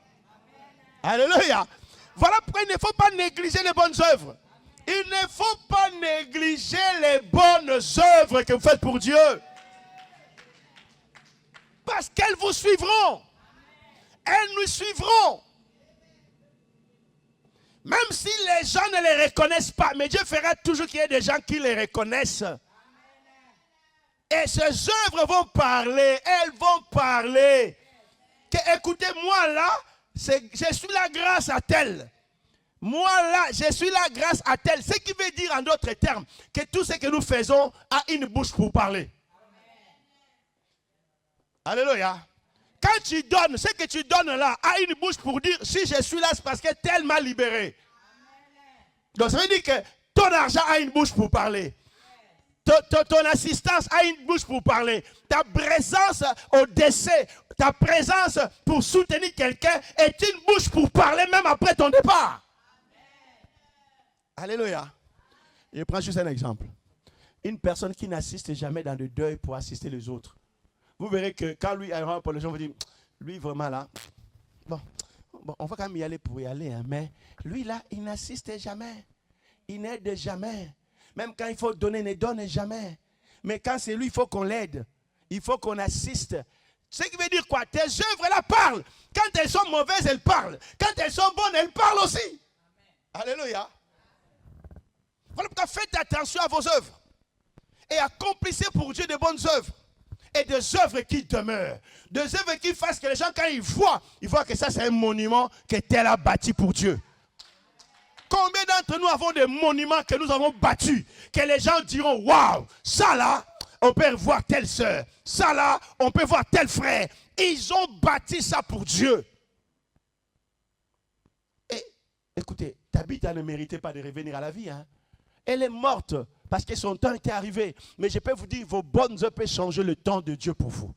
Alléluia. Voilà pourquoi il ne faut pas négliger les bonnes œuvres. Il ne faut pas négliger les bonnes œuvres que vous faites pour Dieu. Parce qu'elles vous suivront. Elles nous suivront. Même si les gens ne les reconnaissent pas, mais Dieu fera toujours qu'il y ait des gens qui les reconnaissent. Et ces œuvres vont parler, elles vont parler. Que, écoutez, moi là, je suis là grâce à tel. Moi là, je suis là grâce à tel. Ce qui veut dire en d'autres termes, que tout ce que nous faisons a une bouche pour parler. Alléluia. Quand tu donnes, ce que tu donnes là a une bouche pour dire, si je suis là, c'est parce que tel m'a libéré. Donc ça veut dire que ton argent a une bouche pour parler. Ton assistance a une bouche pour parler. Ta présence au décès, ta présence pour soutenir quelqu'un est une bouche pour parler même après ton départ. Alléluia. Je prends juste un exemple. Une personne qui n'assiste jamais dans le deuil pour assister les autres. Vous verrez que quand lui arrive pour les gens, vous dites, lui vraiment là, bon, on va quand même y aller pour y aller, hein, mais lui là, il n'assiste jamais. Il n'aide jamais. Même quand il faut donner, il ne donne jamais. Mais quand c'est lui, il faut qu'on l'aide. Il faut qu'on assiste. Ce qui veut dire quoi? Tes œuvres là parlent. Quand elles sont mauvaises, elles parlent. Quand elles sont bonnes, elles parlent aussi. Amen. Alléluia. Voilà pourquoi faites attention à vos œuvres. Et accomplissez pour Dieu de bonnes œuvres. Et des œuvres qui demeurent. Des œuvres qui fassent que les gens, quand ils voient que ça c'est un monument que tel a bâti pour Dieu. Combien d'entre nous avons des monuments que nous avons bâtis, que les gens diront, waouh, ça là, on peut voir telle sœur, ça là, on peut voir tel frère. Ils ont bâti ça pour Dieu. Et écoutez, Tabitha ne méritait pas de revenir à la vie. Hein. Elle est morte parce que son temps était arrivé. Mais je peux vous dire, vos bonnes œuvres peuvent changer le temps de Dieu pour vous.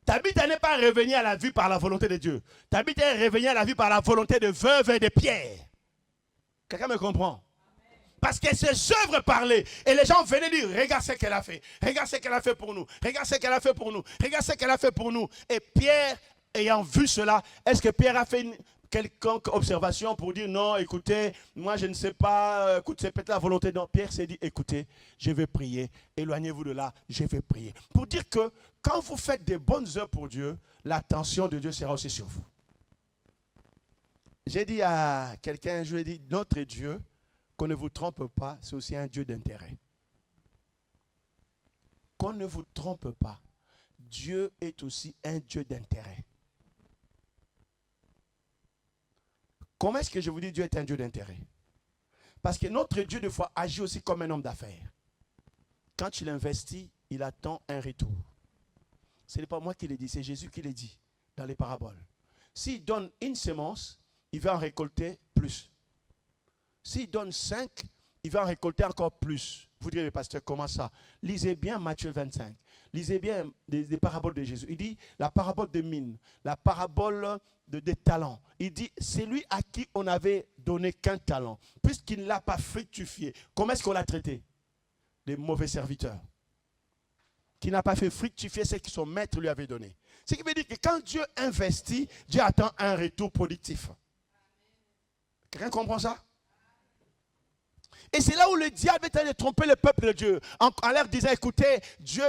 Tabitha n'est pas revenue à la vie par la volonté de Dieu. Tabitha est revenue à la vie par la volonté de veuve et de Pierre. Quelqu'un me comprend? Parce que ses œuvres parlaient. Et les gens venaient dire, regarde ce qu'elle a fait. Regarde ce qu'elle a fait pour nous. Regarde ce qu'elle a fait pour nous. Regarde ce qu'elle a fait pour nous. Et Pierre, ayant vu cela, est-ce que Pierre a fait une quelconque observation pour dire, non, écoutez, moi je ne sais pas, écoute, c'est peut-être la volonté. Non, Pierre s'est dit, écoutez, je vais prier. Éloignez-vous de là, je vais prier. Pour dire que quand vous faites des bonnes œuvres pour Dieu, l'attention de Dieu sera aussi sur vous. J'ai dit à quelqu'un, je lui ai dit, notre Dieu, qu'on ne vous trompe pas, c'est aussi un Dieu d'intérêt. Qu'on ne vous trompe pas, Dieu est aussi un Dieu d'intérêt. Comment est-ce que je vous dis Dieu est un Dieu d'intérêt? Parce que notre Dieu, des fois, agit aussi comme un homme d'affaires. Quand il investit, il attend un retour. Ce n'est pas moi qui l'ai dit, c'est Jésus qui l'a dit dans les paraboles. S'il donne une semence, il va en récolter plus. S'il donne 5, il va en récolter encore plus. Vous direz, pasteur, comment ça? Lisez bien Matthieu 25. Lisez bien des paraboles de Jésus. Il dit la parabole de mine, la parabole des talents. Il dit, c'est lui à qui on avait donné qu'un talent. Puisqu'il ne l'a pas fructifié, comment est-ce qu'on l'a traité? Des mauvais serviteurs. qui n'a pas fait fructifier ce que son maître lui avait donné. Ce qui veut dire que quand Dieu investit, Dieu attend un retour productif. Quelqu'un comprend ça? Et c'est là où le diable est en train de tromper le peuple de Dieu. En leur disant, écoutez, Dieu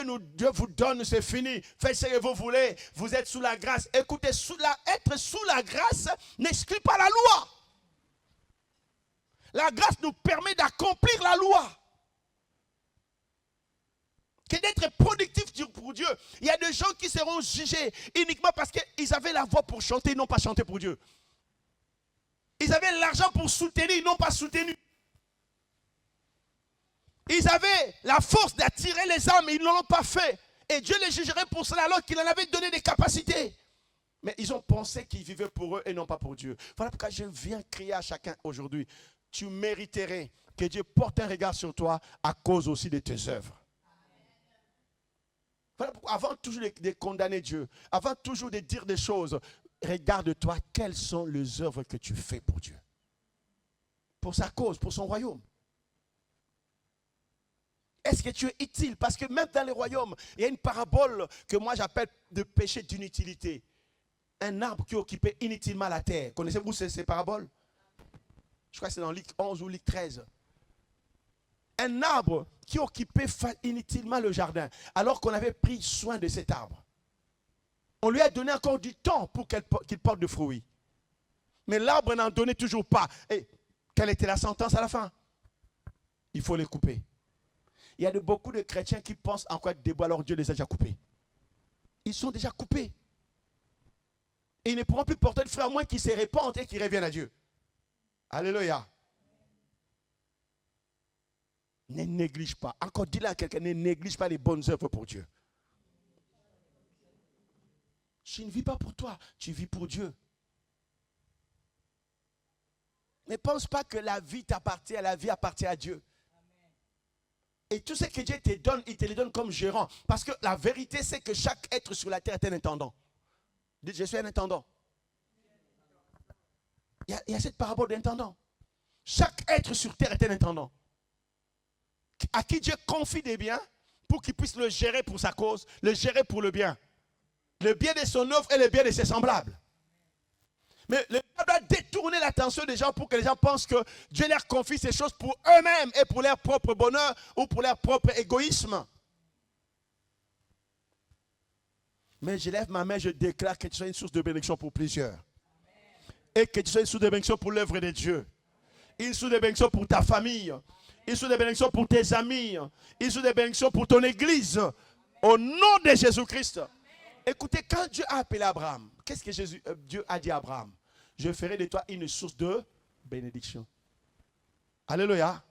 vous donne, c'est fini. Faites ce que vous voulez. Vous êtes sous la grâce. Écoutez, être sous la grâce n'exclut pas la loi. La grâce nous permet d'accomplir la loi. Que d'être productif pour Dieu. Il y a des gens qui seront jugés uniquement parce qu'ils avaient la voix pour chanter, ils n'ont pas chanté pour Dieu. Ils avaient l'argent pour soutenir, ils n'ont pas soutenu. Ils avaient la force d'attirer les âmes, ils ne l'ont pas fait. Et Dieu les jugerait pour cela alors qu'il en avait donné des capacités. Mais ils ont pensé qu'ils vivaient pour eux et non pas pour Dieu. Voilà pourquoi je viens crier à chacun aujourd'hui. Tu mériterais que Dieu porte un regard sur toi à cause aussi de tes œuvres. Voilà pourquoi avant toujours de condamner Dieu, avant toujours de dire des choses, regarde-toi quelles sont les œuvres que tu fais pour Dieu. Pour sa cause, pour son royaume. Est-ce que tu es utile? Parce que même dans les royaumes, il y a une parabole que moi j'appelle de péché d'inutilité. Un arbre qui occupait inutilement la terre. Connaissez-vous ces paraboles? Je crois que c'est dans Luc 11 ou Luc 13. Un arbre qui occupait inutilement le jardin, alors qu'on avait pris soin de cet arbre. On lui a donné encore du temps pour qu'il porte de fruits. Mais l'arbre n'en donnait toujours pas. Et quelle était la sentence à la fin? Il faut les couper. Il y a beaucoup de chrétiens qui pensent encore être des bois, alors Dieu les a déjà coupés. Ils sont déjà coupés. Et ils ne pourront plus porter de fruits à moins qu'ils se répandent et qu'ils reviennent à Dieu. Alléluia. Ne néglige pas. Encore dis-le à quelqu'un, ne néglige pas les bonnes œuvres pour Dieu. Tu ne vis pas pour toi, tu vis pour Dieu. Ne pense pas que la vie t'appartient, la vie appartient à Dieu. Et tout ce que Dieu te donne, il te le donne comme gérant. Parce que la vérité, c'est que chaque être sur la terre est un intendant. Dites, je suis un intendant. Il y a cette parabole d'intendant. Chaque être sur terre est un intendant. À qui Dieu confie des biens pour qu'il puisse le gérer pour sa cause, le gérer pour le bien. Le bien de son œuvre et le bien de ses semblables. Mais le diable doit détourner l'attention des gens pour que les gens pensent que Dieu leur confie ces choses pour eux-mêmes et pour leur propre bonheur ou pour leur propre égoïsme. Mais je lève ma main, je déclare que tu sois une source de bénédiction pour plusieurs. Et que tu sois une source de bénédiction pour l'œuvre de Dieu. Une source de bénédiction pour ta famille. Une source de bénédiction pour tes amis. Une source de bénédiction pour ton église. Au nom de Jésus-Christ. Écoutez, quand Dieu a appelé Abraham, qu'est-ce que Dieu a dit à Abraham? Je ferai de toi une source de bénédiction. Alléluia.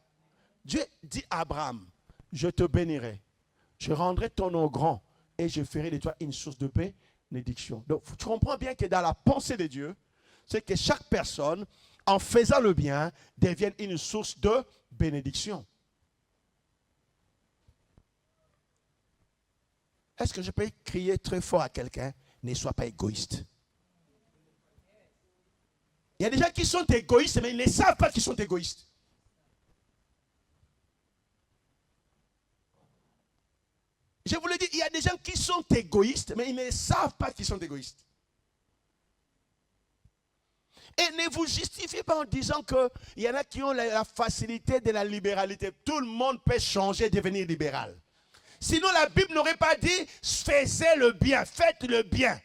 Dieu dit à Abraham, je te bénirai. Je rendrai ton nom grand et je ferai de toi une source de bénédiction. Donc, tu comprends bien que dans la pensée de Dieu, c'est que chaque personne, en faisant le bien, devienne une source de bénédiction. Est-ce que je peux crier très fort à quelqu'un? Ne sois pas égoïste. Il y a des gens qui sont égoïstes, mais ils ne savent pas qu'ils sont égoïstes. Je vous le dis, il y a des gens qui sont égoïstes, mais ils ne savent pas qu'ils sont égoïstes. Et ne vous justifiez pas en disant qu'il y en a qui ont la facilité de la libéralité. Tout le monde peut changer, devenir libéral. Sinon, la Bible n'aurait pas dit « Faites le bien, faites le bien ».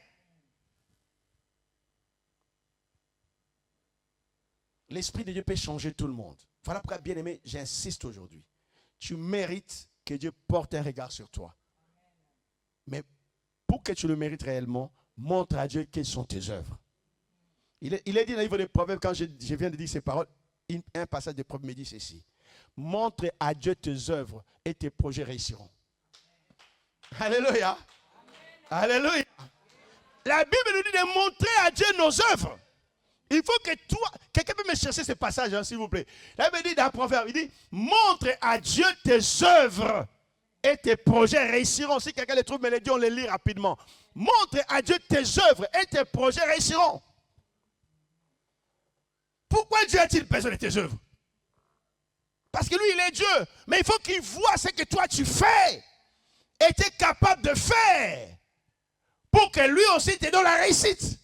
L'Esprit de Dieu peut changer tout le monde. Voilà pourquoi, bien-aimé, j'insiste aujourd'hui. Tu mérites que Dieu porte un regard sur toi. Mais pour que tu le mérites réellement, montre à Dieu quelles sont tes œuvres. Il est dit dans le livre des Proverbes, quand je viens de dire ces paroles, un passage des Proverbes me dit ceci. Montre à Dieu tes œuvres et tes projets réussiront. Alléluia. Alléluia. La Bible nous dit de montrer à Dieu nos œuvres. Il faut que toi, quelqu'un peut me chercher ce passage, hein, s'il vous plaît. La Bible dit dans le Proverbe, il dit, montre à Dieu tes œuvres et tes projets réussiront. Si quelqu'un les trouve, mais les dit, on les lit rapidement. Montre à Dieu tes œuvres et tes projets réussiront. Pourquoi Dieu a-t-il besoin de tes œuvres? Parce que lui, il est Dieu. Mais il faut qu'il voit ce que toi tu fais. était capable de faire pour que lui aussi te donne la réussite.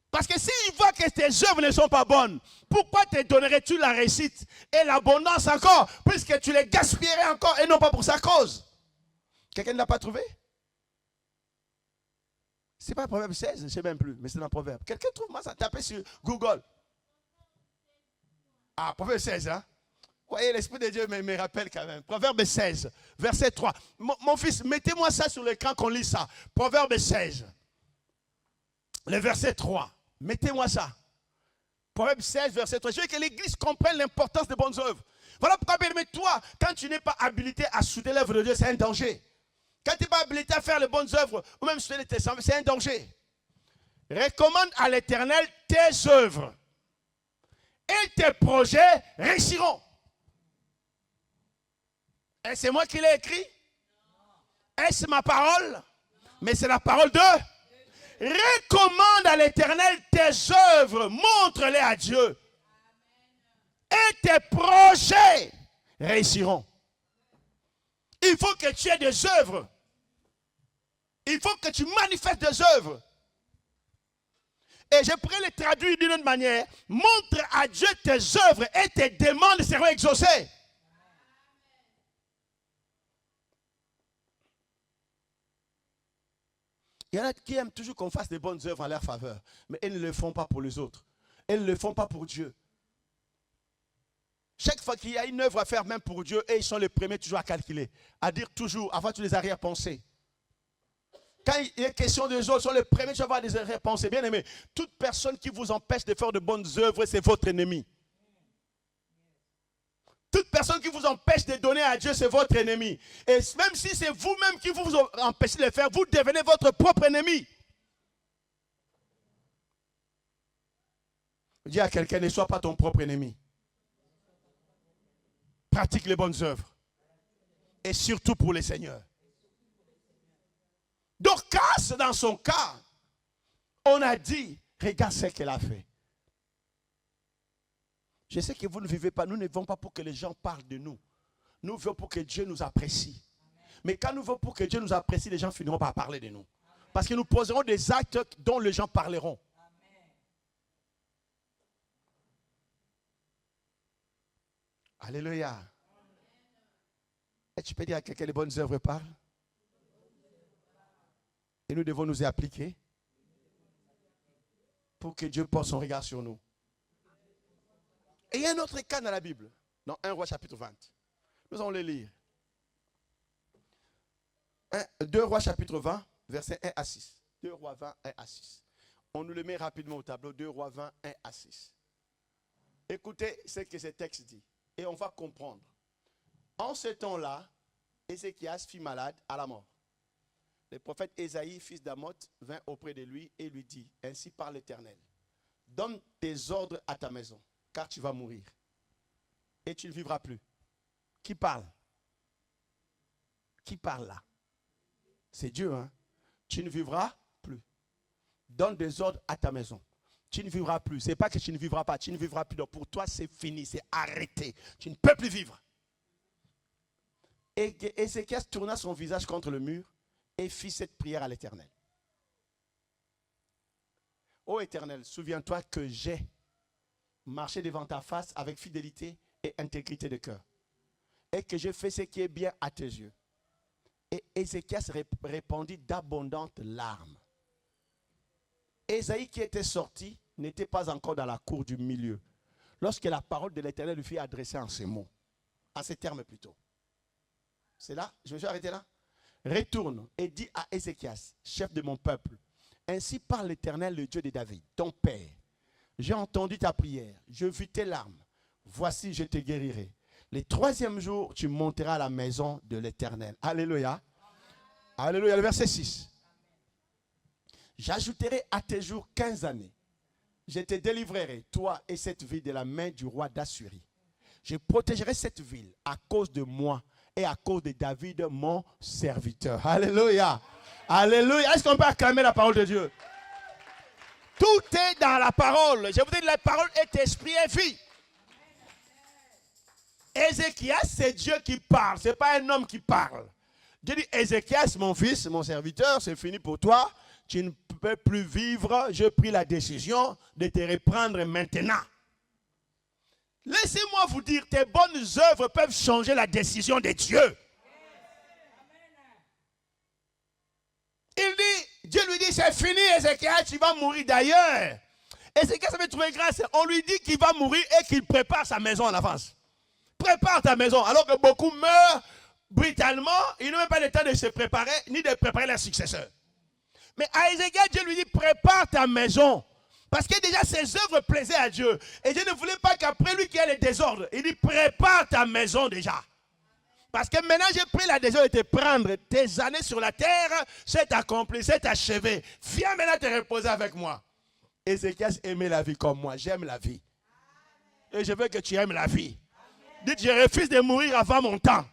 Parce que s'il voit que tes œuvres ne sont pas bonnes, pourquoi te donnerais-tu la réussite et l'abondance encore, puisque tu les gaspillerais encore et non pas pour sa cause? Quelqu'un ne l'a pas trouvé? Ce n'est pas Proverbe 16, je ne sais même plus, mais c'est dans Proverbe. Quelqu'un trouve moi ça? Tapez sur Google. Ah, Proverbe 16, hein? Vous voyez, l'Esprit de Dieu me rappelle quand même. Proverbe 16, verset 3. Mon fils, mettez-moi ça sur l'écran qu'on lit ça. Proverbe 16, le verset 3. Mettez-moi ça. Proverbe 16, verset 3. Je veux que l'Église comprenne l'importance des bonnes œuvres. Voilà pourquoi, bien aimé, toi, quand tu n'es pas habilité à soutenir l'œuvre de Dieu, c'est un danger. Quand tu n'es pas habilité à faire les bonnes œuvres, ou même soutenir tes semblants, c'est un danger. Recommande à l'Éternel tes œuvres. Et tes projets réussiront. Et c'est moi qui l'ai écrit? Est-ce ma parole? Mais c'est la parole de... Recommande à l'Éternel tes œuvres, montre-les à Dieu. Et tes projets réussiront. Il faut que tu aies des œuvres. Il faut que tu manifestes des œuvres. Et je pourrais les traduire d'une autre manière. Montre à Dieu tes œuvres et tes demandes seront exaucées. Il y en a qui aiment toujours qu'on fasse des bonnes œuvres en leur faveur. Mais elles ne le font pas pour les autres. Elles ne le font pas pour Dieu. Chaque fois qu'il y a une œuvre à faire même pour Dieu, et ils sont les premiers toujours à calculer. À dire toujours, avant tous les arrière-pensées. Quand il est question des autres, ils sont les premiers à avoir des arrière-pensées. Bien aimé, toute personne qui vous empêche de faire de bonnes œuvres, c'est votre ennemi. Toute personne qui vous empêche de donner à Dieu, c'est votre ennemi. Et même si c'est vous-même qui vous empêchez de le faire, vous devenez votre propre ennemi. Dis à quelqu'un, ne sois pas ton propre ennemi. Pratique les bonnes œuvres. Et surtout pour les seigneurs. Dorcas, dans son cas, on a dit, regarde ce qu'elle a fait. Je sais que vous ne vivez pas, nous ne vivons pas pour que les gens parlent de nous. Nous vivons pour que Dieu nous apprécie. Mais quand nous vivons pour que Dieu nous apprécie, les gens finiront par parler de nous. Parce que nous poserons des actes dont les gens parleront. Alléluia. Et tu peux dire à quelqu'un les bonnes œuvres parlent. Et nous devons nous y appliquer pour que Dieu porte son regard sur nous. Et il y a un autre cas dans la Bible, dans 1 Roi chapitre 20. Nous allons le lire. 2 Rois chapitre 20, versets 1 à 6. 2 Rois 20, 1 à 6. On nous le met rapidement au tableau. 2 Rois 20, 1 à 6. Écoutez ce que ce texte dit. Et on va comprendre. En ce temps-là, Ézéchias fut malade à la mort. Le prophète Ésaïe, fils d'Amoth, vint auprès de lui et lui dit, ainsi parle l'Éternel, donne tes ordres à ta maison, car tu vas mourir. Et tu ne vivras plus. Qui parle? Qui parle là? C'est Dieu, hein? Tu ne vivras plus. Donne des ordres à ta maison. Tu ne vivras plus. Ce n'est pas que tu ne vivras pas, tu ne vivras plus. Donc pour toi, c'est fini, c'est arrêté. Tu ne peux plus vivre. Et Ézéchias tourna son visage contre le mur et fit cette prière à l'Éternel. Ô Éternel, souviens-toi que j'ai marché devant ta face avec fidélité et intégrité de cœur. Et que j'ai fait ce qui est bien à tes yeux. Et Ézéchias répandit d'abondantes larmes. Ésaïe qui était sorti n'était pas encore dans la cour du milieu. Lorsque la parole de l'Éternel lui fut adressée en ces mots. En ces termes plutôt. C'est là, je me suis arrêté là. Retourne et dis à Ézéchias, chef de mon peuple, ainsi parle l'Éternel, le Dieu de David, ton père. J'ai entendu ta prière, je vis tes larmes. Voici, je te guérirai. Le troisième jour, tu monteras à la maison de l'Éternel. Alléluia. Alléluia. Le verset 6. J'ajouterai à tes jours 15 années. Je te délivrerai, toi et cette ville, de la main du roi d'Assyrie. Je protégerai cette ville à cause de moi et à cause de David, mon serviteur. Alléluia. Alléluia. Est-ce qu'on peut acclamer la parole de Dieu? Tout est dans la parole. Je vous dis, la parole est esprit et vie. Ézéchias, c'est Dieu qui parle. Ce n'est pas un homme qui parle. Dieu dit, Ézéchias, mon fils, mon serviteur, c'est fini pour toi. Tu ne peux plus vivre. J'ai pris la décision de te reprendre maintenant. Laissez-moi vous dire, tes bonnes œuvres peuvent changer la décision de Dieu. Il dit, Dieu lui dit, c'est fini, Ézéchias, tu vas mourir d'ailleurs. Ézéchias avait trouvé grâce. On lui dit qu'il va mourir et qu'il prépare sa maison en avance. Prépare ta maison. Alors que beaucoup meurent brutalement, ils n'ont même pas le temps de se préparer, ni de préparer leurs successeurs. Mais à Ézéchias, Dieu lui dit, prépare ta maison. Parce que déjà, ses œuvres plaisaient à Dieu. Et Dieu ne voulait pas qu'après lui, qu'il y ait le désordre. Il dit, prépare ta maison déjà. Parce que maintenant, j'ai pris la décision de te prendre. Tes années sur la terre, c'est accompli, c'est achevé. Viens maintenant te reposer avec moi. Ézéchias aimait la vie comme moi. J'aime la vie. Et je veux que tu aimes la vie. Dites, je refuse de mourir avant mon temps.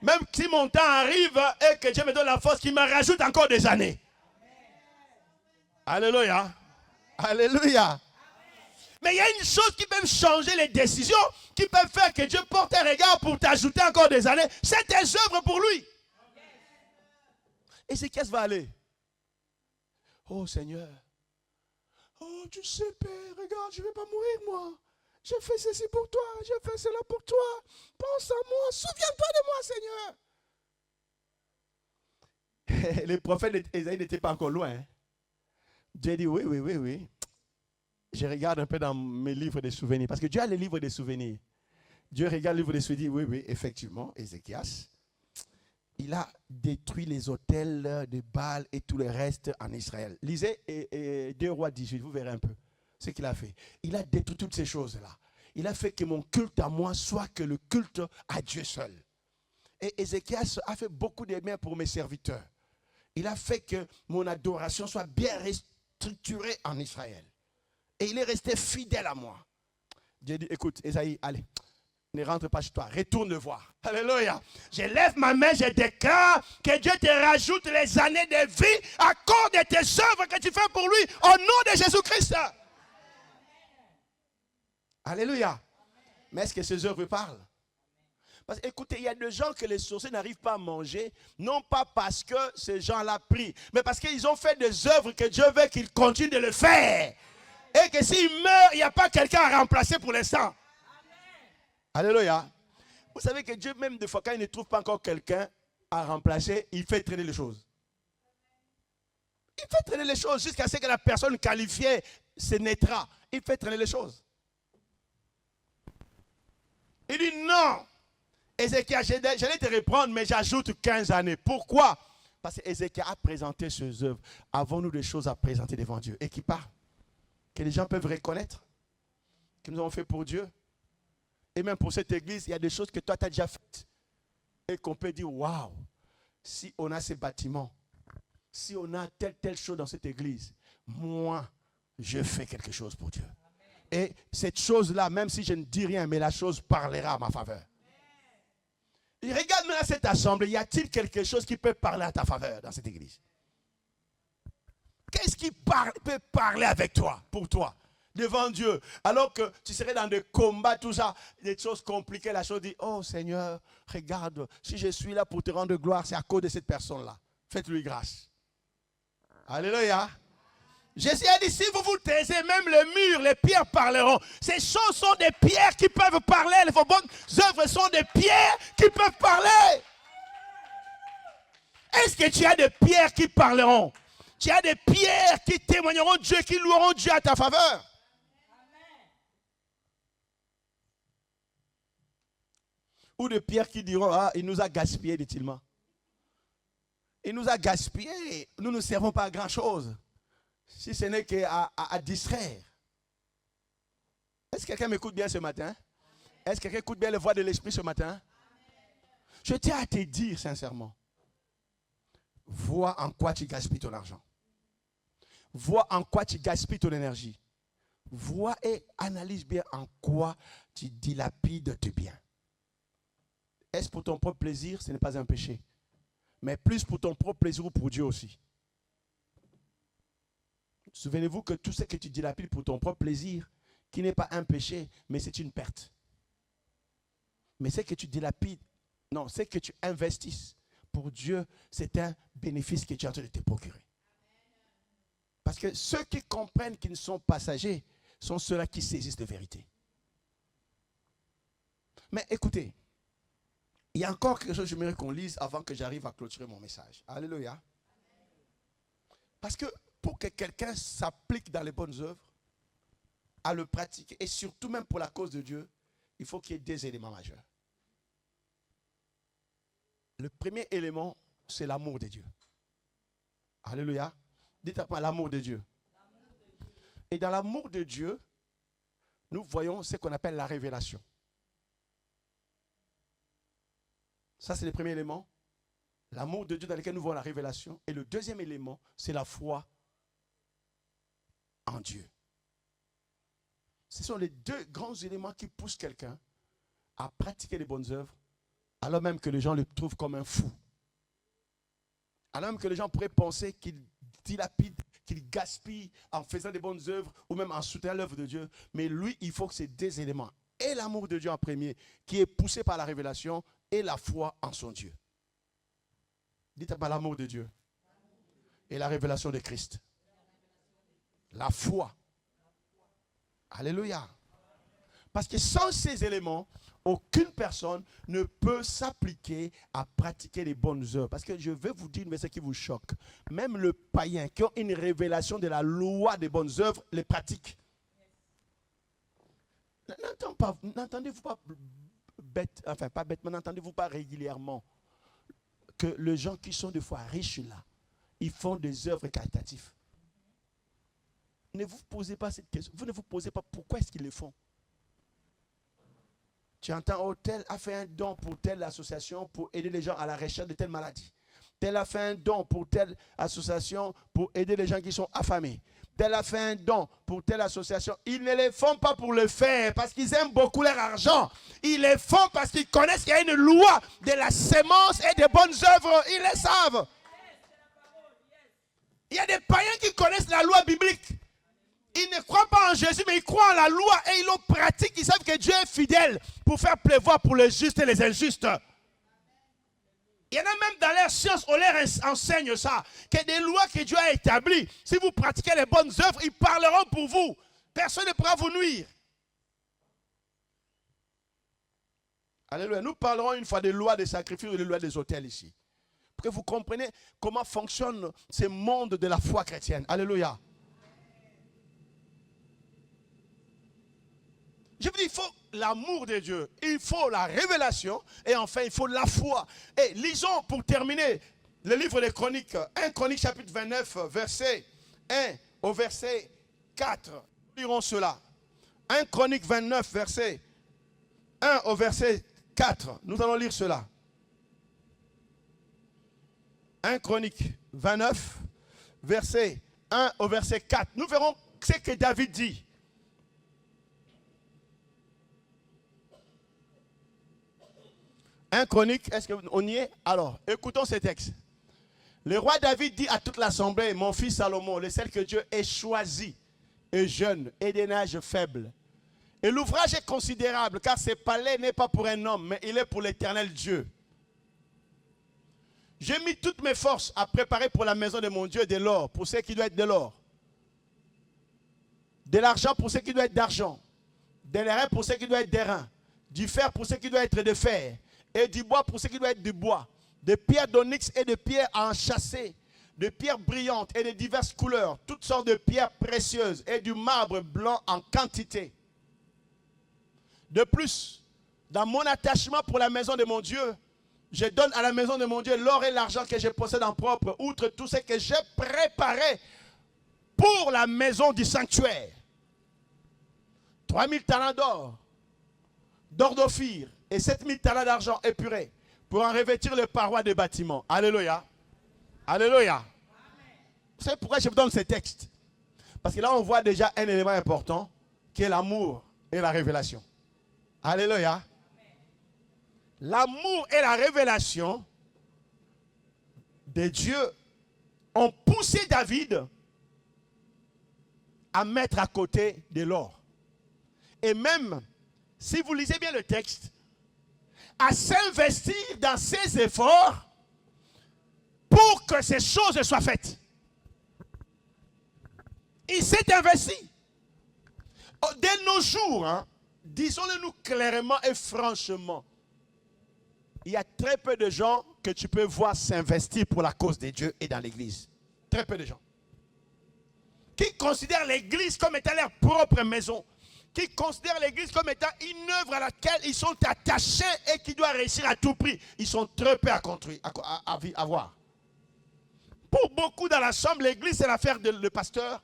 Même si mon temps arrive et que Dieu me donne la force, qu'il me rajoute encore des années. Alléluia. Alléluia. Mais il y a une chose qui peut changer les décisions, qui peut faire que Dieu porte un regard pour t'ajouter encore des années. C'est tes œuvres pour lui. Et c'est qu'est-ce qui va aller? Oh Seigneur. Oh tu sais Père, regarde, je ne vais pas mourir moi. J'ai fait ceci pour toi, j'ai fait cela pour toi. Pense à moi, souviens-toi de moi Seigneur. Les prophètes d'Ésaïe n'étaient pas encore loin. Hein. Dieu dit oui. Je regarde un peu dans mes livres de souvenirs. Parce que Dieu a les livres de souvenirs. Dieu regarde le livre de souvenirs. Oui, effectivement, Ézéchias. Il a détruit les autels de Baal et tout le reste en Israël. Lisez 2 Rois 18, vous verrez un peu ce qu'il a fait. Il a détruit toutes ces choses-là. Il a fait que mon culte à moi soit que le culte à Dieu seul. Et Ézéchias a fait beaucoup de bien pour mes serviteurs. Il a fait que mon adoration soit bien restructurée en Israël. Et il est resté fidèle à moi. Dieu dit, écoute, Esaïe, allez, ne rentre pas chez toi, retourne le voir. Alléluia. Je lève ma main, je déclare que Dieu te rajoute les années de vie à cause de tes œuvres que tu fais pour lui, au nom de Jésus-Christ. Alléluia. Mais est-ce que ces œuvres parlent? Parce que, écoutez, il y a des gens que les sorciers n'arrivent pas à manger, non pas parce que ces gens-là prient, mais parce qu'ils ont fait des œuvres que Dieu veut qu'ils continuent de le faire. Et que s'il meurt, il n'y a pas quelqu'un à remplacer pour l'instant. Alléluia. Vous savez que Dieu, même des fois, quand il ne trouve pas encore quelqu'un à remplacer, il fait traîner les choses. Il fait traîner les choses jusqu'à ce que la personne qualifiée se naîtra. Il fait traîner les choses. Il dit non. Ézéchias, j'allais te reprendre, mais j'ajoute 15 années. Pourquoi? Parce que Ézéchias a présenté ses œuvres. Avons-nous des choses à présenter devant Dieu? Et qui parle? Que les gens peuvent reconnaître que nous avons fait pour Dieu. Et même pour cette église, il y a des choses que toi tu as déjà faites. Et qu'on peut dire, waouh, si on a ces bâtiments, si on a telle chose dans cette église, moi, je fais quelque chose pour Dieu. Et cette chose-là, même si je ne dis rien, mais la chose parlera à ma faveur. Et regarde maintenant cette assemblée, y a-t-il quelque chose qui peut parler à ta faveur dans cette église? Qu'est-ce qui peut parler avec toi, pour toi, devant Dieu? Alors que tu serais dans des combats, tout ça, des choses compliquées, la chose dit, oh Seigneur, regarde, si je suis là pour te rendre gloire, c'est à cause de cette personne-là. Faites-lui grâce. Alléluia. Jésus a dit, si vous vous taisez, même les murs, les pierres parleront. Ces choses sont des pierres qui peuvent parler. Vos bonnes œuvres sont des pierres qui peuvent parler. Est-ce que tu as des pierres qui parleront? Tu as des pierres qui témoigneront Dieu, qui loueront Dieu à ta faveur. Ou des pierres qui diront, ah, il nous a gaspillé inutilement. Il nous a gaspillé, nous ne servons pas à grand chose. Si ce n'est qu'à distraire. Est-ce que quelqu'un m'écoute bien ce matin? Est-ce que quelqu'un écoute bien la voix de l'Esprit ce matin? Je tiens à te dire sincèrement. Vois en quoi tu gaspilles ton argent. Vois en quoi tu gaspilles ton énergie. Vois et analyse bien en quoi tu dilapides tes biens. Est-ce pour ton propre plaisir? Ce n'est pas un péché. Mais plus pour ton propre plaisir ou pour Dieu aussi. Souvenez-vous que tout ce que tu dilapides pour ton propre plaisir, qui n'est pas un péché, mais c'est une perte. Mais ce que tu dilapides, non, c'est que tu investisses pour Dieu, c'est un bénéfice que tu es en train de te procurer. Parce que ceux qui comprennent qu'ils ne sont passagers sont ceux-là qui saisissent de vérité. Mais écoutez, il y a encore quelque chose que j'aimerais qu'on lise avant que j'arrive à clôturer mon message. Alléluia. Parce que pour que quelqu'un s'applique dans les bonnes œuvres, à le pratiquer, et surtout même pour la cause de Dieu, il faut qu'il y ait des éléments majeurs. Le premier élément, c'est l'amour de Dieu. Alléluia. Dites-moi l'amour de Dieu. Et dans l'amour de Dieu, nous voyons ce qu'on appelle la révélation. Ça, c'est le premier élément. L'amour de Dieu dans lequel nous voyons la révélation. Et le deuxième élément, c'est la foi en Dieu. Ce sont les deux grands éléments qui poussent quelqu'un à pratiquer les bonnes œuvres, alors même que les gens le trouvent comme un fou. Alors même que les gens pourraient penser qu'il dilapide, qu'il gaspille en faisant des bonnes œuvres ou même en soutenant l'œuvre de Dieu. Mais lui, il faut que ces deux éléments, et l'amour de Dieu en premier, qui est poussé par la révélation, et la foi en son Dieu. Dites-moi l'amour de Dieu et la révélation de Christ. La foi. Alléluia. Parce que sans ces éléments, aucune personne ne peut s'appliquer à pratiquer les bonnes œuvres. Parce que je vais vous dire une chose qui vous choque. Même le païen qui a une révélation de la loi des bonnes œuvres, les pratique. N'entendez-vous pas bête, enfin pas bêtement, n'entendez-vous pas régulièrement que les gens qui sont des fois riches là, ils font des œuvres caritatives. Ne vous posez pas cette question. Vous ne vous posez pas pourquoi est-ce qu'ils le font. Tu entends, oh, tel a fait un don pour telle association pour aider les gens à la recherche de telle maladie. Tel a fait un don pour telle association pour aider les gens qui sont affamés. Tel a fait un don pour telle association. Ils ne les font pas pour le faire parce qu'ils aiment beaucoup leur argent. Ils les font parce qu'ils connaissent qu'il y a une loi de la sémence et des bonnes œuvres. Ils le savent. Il y a des païens qui connaissent la loi biblique. Ils ne croient pas en Jésus, mais ils croient en la loi et ils le pratiquent. Ils savent que Dieu est fidèle pour faire pleuvoir pour les justes et les injustes. Il y en a même dans leur science, on leur enseigne ça, que des lois que Dieu a établies, si vous pratiquez les bonnes œuvres, ils parleront pour vous. Personne ne pourra vous nuire. Alléluia. Nous parlerons une fois des lois des sacrifices et des lois des autels ici. Pour que vous compreniez comment fonctionne ce monde de la foi chrétienne. Alléluia. Je vous dis, il faut l'amour de Dieu, il faut la révélation et enfin il faut la foi. Et lisons pour terminer le livre des Chroniques, 1 Chroniques chapitre 29, verset 1 au verset 4. Nous lirons cela. 1 Chroniques 29, verset 1 au verset 4. Nous allons lire cela. 1 Chroniques 29, verset 1 au verset 4. Nous verrons ce que David dit. 1 Chronique, est-ce qu'on y est? Alors, écoutons ce texte. Le roi David dit à toute l'assemblée, mon fils Salomon, le seul que Dieu ait choisi, est jeune et d'un âge faible. Et l'ouvrage est considérable, car ce palais n'est pas pour un homme, mais il est pour l'éternel Dieu. J'ai mis toutes mes forces à préparer pour la maison de mon Dieu de l'or, pour ce qui doit être de l'or. De l'argent pour ce qui doit être d'argent. De l'airain pour ce qui doit être d'airain. Du fer pour ce qui doit être de fer. Et du bois pour ce qui doit être du bois, de pierres d'onyx et de pierres enchâssées, de pierres brillantes et de diverses couleurs, toutes sortes de pierres précieuses et du marbre blanc en quantité. De plus, dans mon attachement pour la maison de mon Dieu, je donne à la maison de mon Dieu l'or et l'argent que je possède en propre, outre tout ce que j'ai préparé pour la maison du sanctuaire. 3000 talents d'or, d'or d'Ophir, et 7000 talents d'argent épuré pour en revêtir les parois des bâtiments. Alléluia. Alléluia. Vous savez pourquoi je vous donne ces textes? Parce que là, on voit déjà un élément important qui est l'amour et la révélation. Alléluia. L'amour et la révélation de Dieu ont poussé David à mettre à côté de l'or. Et même, si vous lisez bien le texte, à s'investir dans ses efforts pour que ces choses soient faites. Il s'est investi. Dès nos jours, hein, disons-le nous clairement et franchement, il y a très peu de gens que tu peux voir s'investir pour la cause de Dieu et dans l'église. Très peu de gens. Qui considèrent l'église comme étant leur propre maison. Qui considèrent l'église comme étant une œuvre à laquelle ils sont attachés et qui doit réussir à tout prix. Ils sont très peu à construire, à voir. Pour beaucoup dans la somme, l'église c'est l'affaire du pasteur.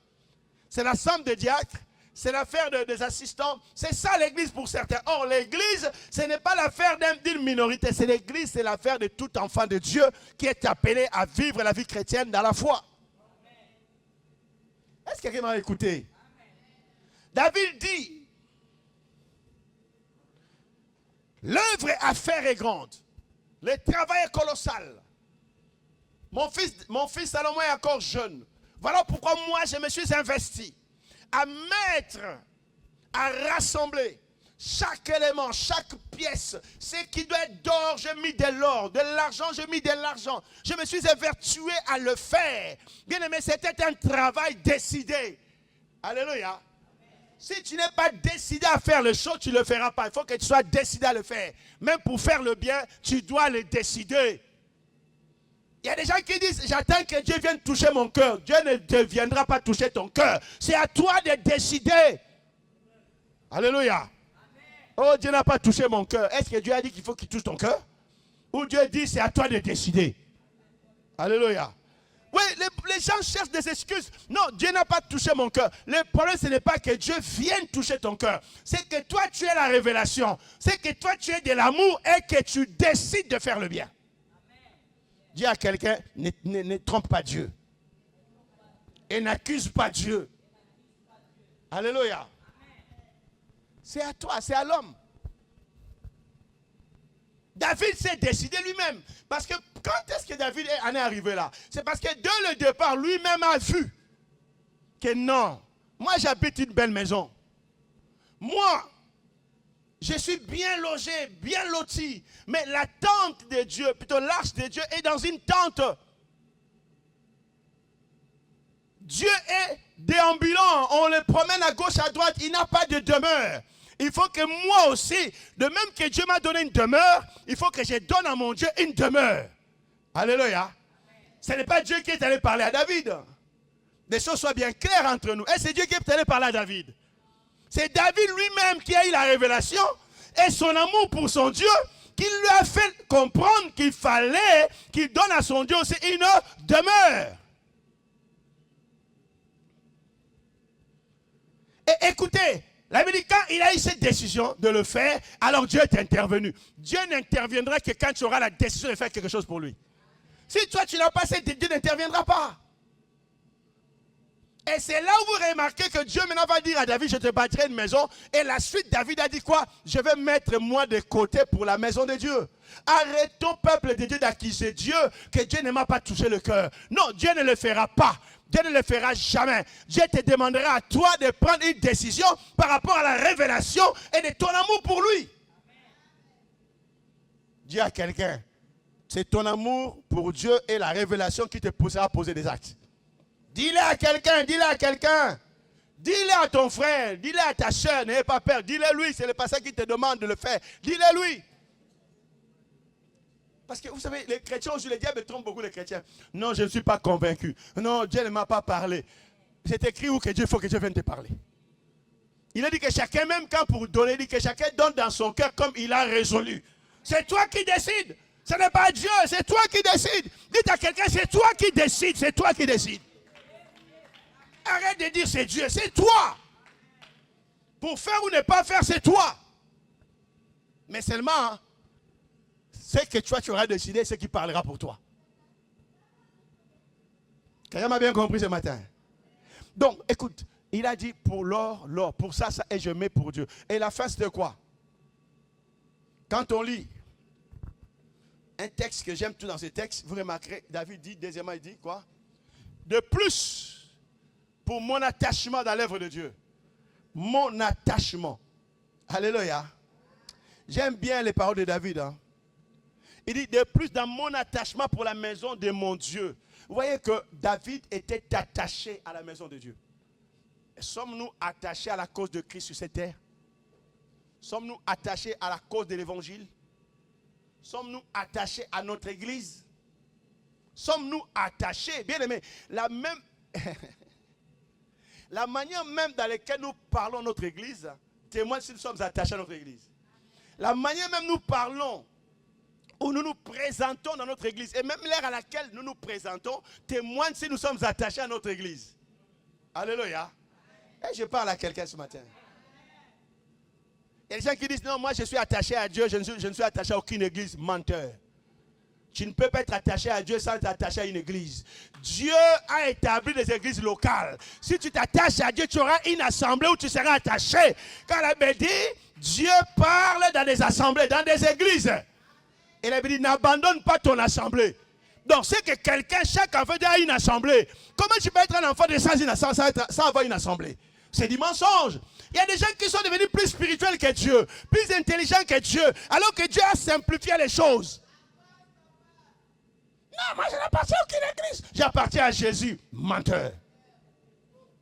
C'est la somme des diacres. C'est l'affaire des assistants. C'est ça l'église pour certains. Or, l'église, ce n'est pas l'affaire d'une minorité. C'est l'église, c'est l'affaire de tout enfant de Dieu qui est appelé à vivre la vie chrétienne dans la foi. Est-ce que quelqu'un m'a écouté? David dit, l'œuvre à faire est grande. Le travail est colossal. Mon fils Salomon est encore jeune. Voilà pourquoi moi, je me suis investi à mettre, à rassembler chaque élément, chaque pièce. Ce qui doit être d'or, j'ai mis de l'or. De l'argent, j'ai mis de l'argent. Je me suis évertué à le faire. Bien aimé, c'était un travail décidé. Alléluia. Si tu n'es pas décidé à faire le chose, tu ne le feras pas. Il faut que tu sois décidé à le faire. Même pour faire le bien, tu dois le décider. Il y a des gens qui disent, j'attends que Dieu vienne toucher mon cœur. Dieu ne viendra pas toucher ton cœur. C'est à toi de décider. Alléluia. Oh, Dieu n'a pas touché mon cœur. Est-ce que Dieu a dit qu'il faut qu'il touche ton cœur? Ou Dieu dit, c'est à toi de décider. Alléluia. Oui, les gens cherchent des excuses. Non, Dieu n'a pas touché mon cœur. Le problème, ce n'est pas que Dieu vienne toucher ton cœur. C'est que toi, tu es la révélation. C'est que toi, tu es de l'amour et que tu décides de faire le bien. Dis à quelqu'un, ne trompe pas Dieu. Et n'accuse pas Dieu. Alléluia. C'est à toi, c'est à l'homme. David s'est décidé lui-même. Parce que quand est-ce que David en est arrivé là? C'est parce que dès le départ, lui-même a vu que non, moi j'habite une belle maison. Moi, je suis bien logé, bien loti. Mais la tente de Dieu, plutôt l'arche de Dieu est dans une tente. Dieu est déambulant. On le promène à gauche, à droite. Il n'a pas de demeure. Il faut que moi aussi, de même que Dieu m'a donné une demeure, il faut que je donne à mon Dieu une demeure. Alléluia. Ce n'est pas Dieu qui est allé parler à David. Les choses soient bien claires entre nous. Et c'est Dieu qui est allé parler à David. C'est David lui-même qui a eu la révélation et son amour pour son Dieu qui lui a fait comprendre qu'il fallait qu'il donne à son Dieu aussi une demeure. Et écoutez, la Bible dit quand il a eu cette décision de le faire, alors Dieu est intervenu. Dieu n'interviendra que quand tu auras la décision de faire quelque chose pour lui. Si toi tu n'as pas cette décision, Dieu n'interviendra pas. Et c'est là où vous remarquez que Dieu maintenant va dire à David, je te bâtirai une maison. Et la suite, David a dit quoi? Je vais mettre moi de côté pour la maison de Dieu. Arrêtons, peuple de Dieu, d'accuser Dieu que Dieu ne m'a pas touché le cœur. Non, Dieu ne le fera pas. Dieu ne le fera jamais. Dieu te demandera à toi de prendre une décision par rapport à la révélation et de ton amour pour lui. Dis à quelqu'un, c'est ton amour pour Dieu et la révélation qui te poussera à poser des actes. Dis-le à quelqu'un, dis-le à quelqu'un. Dis-le à ton frère, dis-le à ta soeur, n'ayez pas peur. Dis-le lui, c'est le pasteur qui te demande de le faire. Dis-le lui. Parce que vous savez, les chrétiens, aujourd'hui, le diable trompe beaucoup les chrétiens. Non, je ne suis pas convaincu. Non, Dieu ne m'a pas parlé. C'est écrit où que Dieu faut que Dieu vienne te parler. Il a dit que chacun, même quand pour donner, il dit que chacun donne dans son cœur comme il a résolu. C'est toi qui décides. Ce n'est pas Dieu, c'est toi qui décides. Dites à quelqu'un, c'est toi qui décides, c'est toi qui décides. Arrête de dire c'est Dieu, c'est toi. Pour faire ou ne pas faire, c'est toi. Mais seulement, hein, c'est que toi tu auras décidé, c'est qui parlera pour toi. Quelqu'un m'a bien compris ce matin. Donc, écoute, il a dit pour l'or, l'or, pour ça, ça, et je mets pour Dieu. Et la fin, c'était quoi? Quand on lit un texte que j'aime tout dans ces textes, vous remarquerez, David dit, deuxièmement, il dit quoi? De plus, pour mon attachement dans l'œuvre de Dieu. Mon attachement. Alléluia. J'aime bien les paroles de David. Hein. Il dit, de plus dans mon attachement pour la maison de mon Dieu. Vous voyez que David était attaché à la maison de Dieu. Sommes-nous attachés à la cause de Christ sur cette terre? Sommes-nous attachés à la cause de l'évangile? Sommes-nous attachés à notre église? Sommes-nous attachés? Bien aimés, la manière même dans laquelle nous parlons notre église témoigne si nous sommes attachés à notre église. La manière même nous parlons, où nous nous présentons dans notre église, et même l'ère à laquelle nous nous présentons, témoigne si nous sommes attachés à notre église. Alléluia. Et je parle à quelqu'un ce matin. Il y a des gens qui disent, non, moi je suis attaché à Dieu, je ne suis attaché à aucune église. Menteur. Tu ne peux pas être attaché à Dieu sans t'attacher à une église. Dieu a établi des églises locales. Si tu t'attaches à Dieu, tu auras une assemblée où tu seras attaché. Quand la Bible dit, Dieu parle dans des assemblées, dans des églises. Et la Bible dit, n'abandonne pas ton assemblée. Donc, c'est que quelqu'un, chaque enfant a une assemblée. Comment tu peux être un enfant de sans avoir une assemblée? C'est du mensonge. Il y a des gens qui sont devenus plus spirituels que Dieu, plus intelligents que Dieu, alors que Dieu a simplifié les choses. Non, moi je n'appartiens à aucune église. J'appartiens à Jésus. Menteur.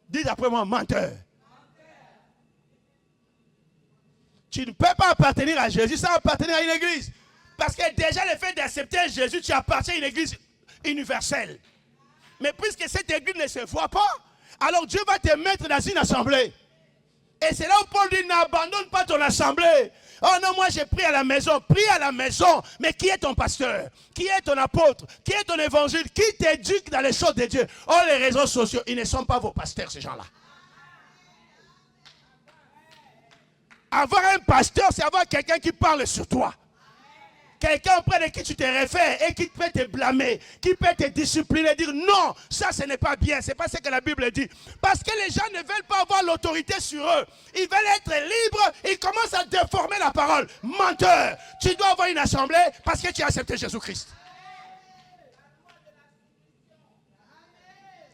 Dites après moi, menteur. Tu ne peux pas appartenir à Jésus sans appartenir à une église. Parce que déjà le fait d'accepter Jésus, tu appartiens à une église universelle. Mais puisque cette église ne se voit pas, alors Dieu va te mettre dans une assemblée. Et c'est là où Paul dit, n'abandonne pas ton assemblée. Oh non, moi j'ai pris à la maison. Prie à la maison. Mais qui est ton pasteur? Qui est ton apôtre? Qui est ton évangile? Qui t'éduque dans les choses de Dieu? Oh, les réseaux sociaux, ils ne sont pas vos pasteurs, ces gens-là. Avoir un pasteur, c'est avoir quelqu'un qui parle sur toi. Quelqu'un auprès de qui tu te réfères et qui peut te blâmer, qui peut te discipliner, dire non, ça ce n'est pas bien, c'est pas ce que la Bible dit. Parce que les gens ne veulent pas avoir l'autorité sur eux. Ils veulent être libres, ils commencent à déformer la parole. Menteur, tu dois avoir une assemblée parce que tu as accepté Jésus-Christ.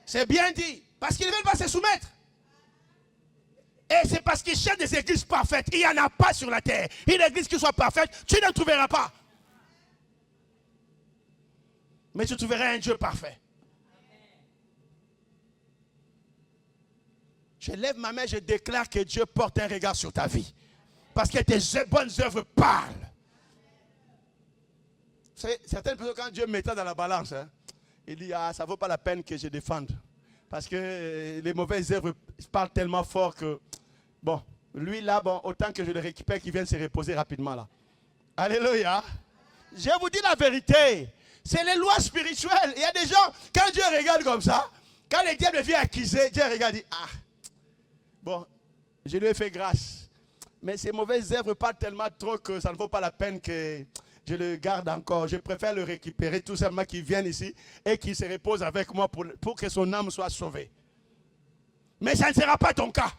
C'est bien dit, parce qu'ils ne veulent pas se soumettre. Et c'est parce qu'ils cherchent des églises parfaites. Il n'y en a pas sur la terre. Une église qui soit parfaite, tu ne trouveras pas. Mais tu trouveras un Dieu parfait. Je lève ma main, je déclare que Dieu porte un regard sur ta vie. Parce que tes bonnes œuvres parlent. Vous savez, certaines personnes, quand Dieu mettait dans la balance, il dit, ah, ça ne vaut pas la peine que je défende. Parce que les mauvaises œuvres parlent tellement fort que, bon, lui là, bon, autant que je le récupère, qu'il vienne se reposer rapidement là. Alléluia. Je vous dis la vérité. C'est les lois spirituelles. Il y a des gens, quand Dieu regarde comme ça, quand le diable vient accuser, Dieu regarde et dit, ah, bon, je lui ai fait grâce. Mais ces mauvaises œuvres parlent tellement trop que ça ne vaut pas la peine que je le garde encore. Je préfère le récupérer tout simplement qu'il vienne ici et qu'il se repose avec moi pour que son âme soit sauvée. Mais ça ne sera pas ton cas.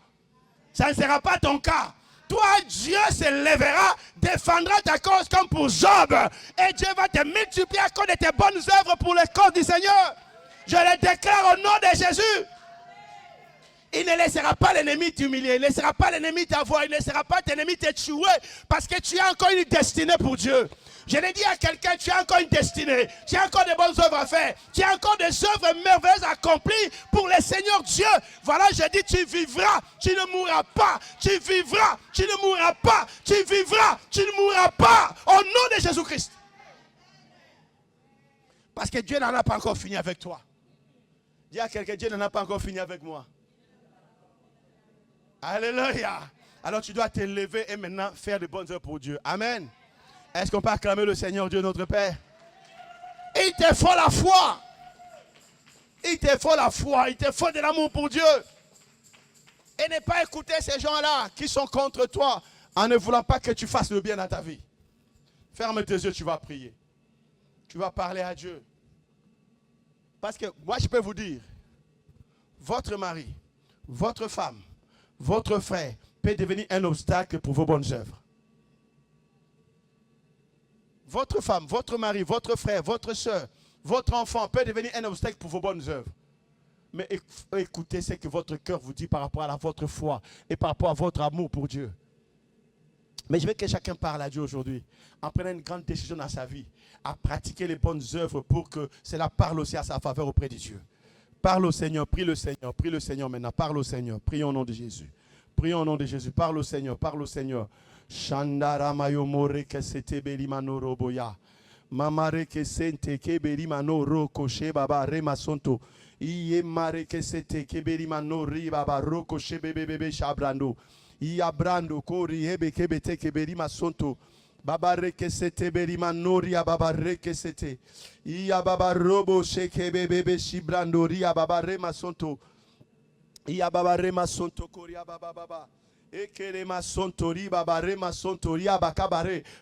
Ça ne sera pas ton cas. Toi, Dieu se lèvera, défendra ta cause comme pour Job. Et Dieu va te multiplier à cause de tes bonnes œuvres pour les causes du Seigneur. Je le déclare au nom de Jésus. Il ne laissera pas l'ennemi t'humilier. Il ne laissera pas l'ennemi t'avoir. Il ne laissera pas l'ennemi te tuer. Parce que tu as encore une destinée pour Dieu. Je l'ai dit à quelqu'un, tu as encore une destinée. Tu as encore de bonnes œuvres à faire. Tu as encore des œuvres merveilleuses accomplies pour le Seigneur Dieu. Voilà, je dis, tu vivras, tu ne mourras pas. Tu vivras, tu ne mourras pas. Tu vivras, tu ne mourras pas. Au nom de Jésus-Christ. Parce que Dieu n'en a pas encore fini avec toi. Dis à quelqu'un, Dieu n'en a pas encore fini avec moi. Alléluia. Alors tu dois te lever et maintenant faire de bonnes œuvres pour Dieu. Amen. Est-ce qu'on peut acclamer le Seigneur Dieu notre Père? Il te faut la foi. Il te faut la foi. Il te faut de l'amour pour Dieu. Et ne pas écouter ces gens-là qui sont contre toi en ne voulant pas que tu fasses le bien dans ta vie. Ferme tes yeux, tu vas prier. Tu vas parler à Dieu. Parce que moi je peux vous dire, votre mari, votre femme, votre frère peut devenir un obstacle pour vos bonnes œuvres. Votre femme, votre mari, votre frère, votre soeur, votre enfant peut devenir un obstacle pour vos bonnes œuvres. Mais écoutez ce que votre cœur vous dit par rapport à votre foi et par rapport à votre amour pour Dieu. Mais je veux que chacun parle à Dieu aujourd'hui, en prenant une grande décision dans sa vie, à pratiquer les bonnes œuvres pour que cela parle aussi à sa faveur auprès de Dieu. Parle au Seigneur, prie le Seigneur maintenant, parle au Seigneur, prie au nom de Jésus. Prie au nom de Jésus, parle au Seigneur, parle au Seigneur. Shandara mayomore que c'était belimano roboya. Mamare que sente que belimano roko she baba remasonto. Iye mare que c'était que belimano ri baba roko she bebe shabrando. Iya brando kori hebe que bete que belimasonto. Baba reke sete berima noria baba reke sete. Iya baba robo sheke bebe shibrando ria baba rema sonto. Iya baba rema sonto koria baba baba.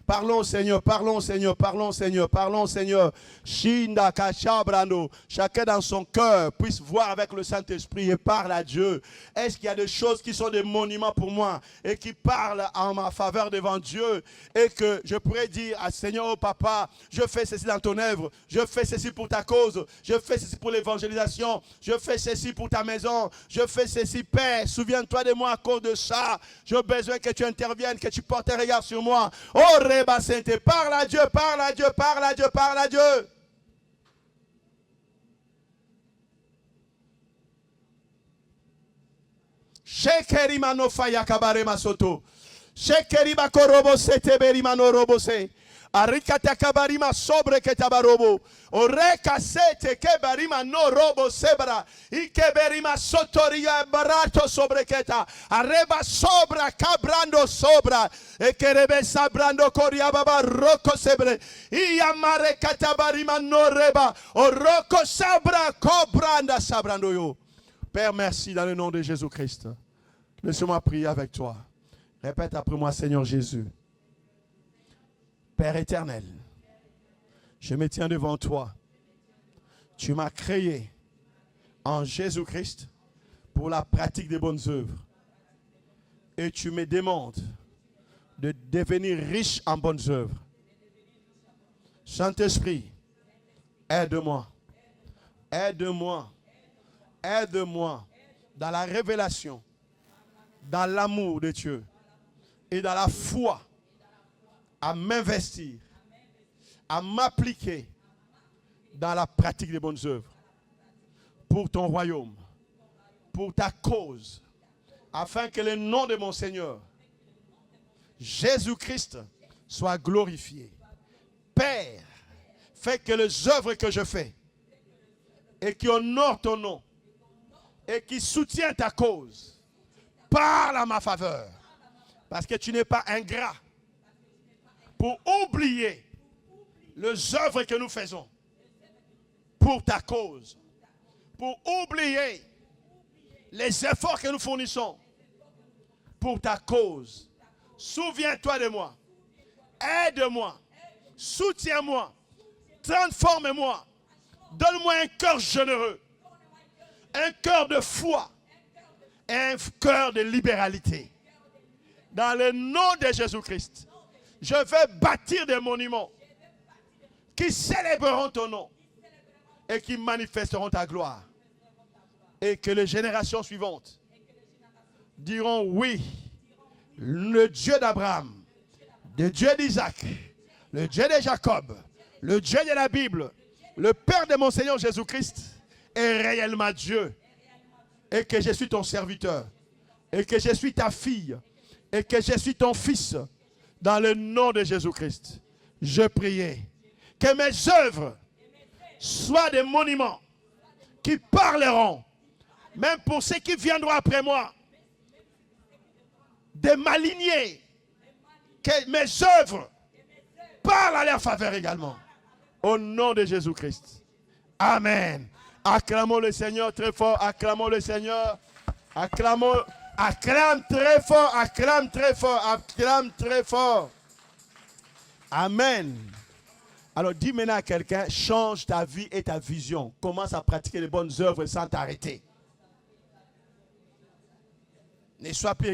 Parlons au Seigneur, parlons au Seigneur, parlons au Seigneur, parlons au Seigneur. Shinda kachabrando. Chacun dans son cœur puisse voir avec le Saint-Esprit et parle à Dieu. Est-ce qu'il y a des choses qui sont des monuments pour moi et qui parlent en ma faveur devant Dieu et que je pourrais dire à Seigneur, oh papa, je fais ceci dans ton œuvre, je fais ceci pour ta cause, je fais ceci pour l'évangélisation, je fais ceci pour ta maison, je fais ceci, Père, souviens-toi de moi à cause de ça. J'ai besoin que tu interviennes, que tu portes un regard sur moi. Oh, Reba Sainte, parle à Dieu, parle à Dieu, parle à Dieu, parle à Dieu. Shekeri mano faya kabare masoto. Shekeri bakorobo sete beri mano robose. Arikata kabarima sobre ketabarobo. Oreka sete kebarima no robo sebra. Ikeberima sotoria barato sobre keta. Areba sobra cabrando sobra. Ekerebe sabrando koria baba roko sebre. Iyamare katabarima no reba. Oroko sabra kobranda sabrando yo. Père, merci dans le nom de Jésus-Christ. Laisse-moi prier avec toi. Répète après moi, Seigneur Jésus. Père éternel, je me tiens devant toi. Tu m'as créé en Jésus-Christ pour la pratique des bonnes œuvres. Et tu me demandes de devenir riche en bonnes œuvres. Saint-Esprit, aide-moi. Aide-moi. Aide-moi dans la révélation, dans l'amour de Dieu et dans la foi à m'investir, à m'appliquer dans la pratique des bonnes œuvres pour ton royaume, pour ta cause, afin que le nom de mon Seigneur, Jésus-Christ, soit glorifié. Père, fais que les œuvres que je fais et qui honorent ton nom et qui soutiennent ta cause, parle à ma faveur, parce que tu n'es pas ingrat pour oublier les œuvres que nous faisons pour ta cause, pour oublier les efforts que nous fournissons pour ta cause. Souviens-toi de moi, aide-moi, soutiens-moi, transforme-moi, donne-moi un cœur généreux, un cœur de foi et un cœur de libéralité. Dans le nom de Jésus-Christ, je vais bâtir des monuments qui célébreront ton nom et qui manifesteront ta gloire. Et que les générations suivantes diront oui, le Dieu d'Abraham, le Dieu d'Isaac, le Dieu de Jacob, le Dieu de la Bible, le Père de mon Seigneur Jésus-Christ est réellement Dieu. Et que je suis ton serviteur. Et que je suis ta fille. Et que je suis ton fils. Dans le nom de Jésus-Christ, je priais que mes œuvres soient des monuments qui parleront, même pour ceux qui viendront après moi, de m'aligner, que mes œuvres parlent à leur faveur également. Au nom de Jésus-Christ. Amen. Acclamons le Seigneur très fort, acclamons le Seigneur, acclamons. Acclame très fort, acclame très fort, acclame très fort. Amen. Alors dis maintenant à quelqu'un, change ta vie et ta vision. Commence à pratiquer les bonnes œuvres sans t'arrêter. Ne sois plus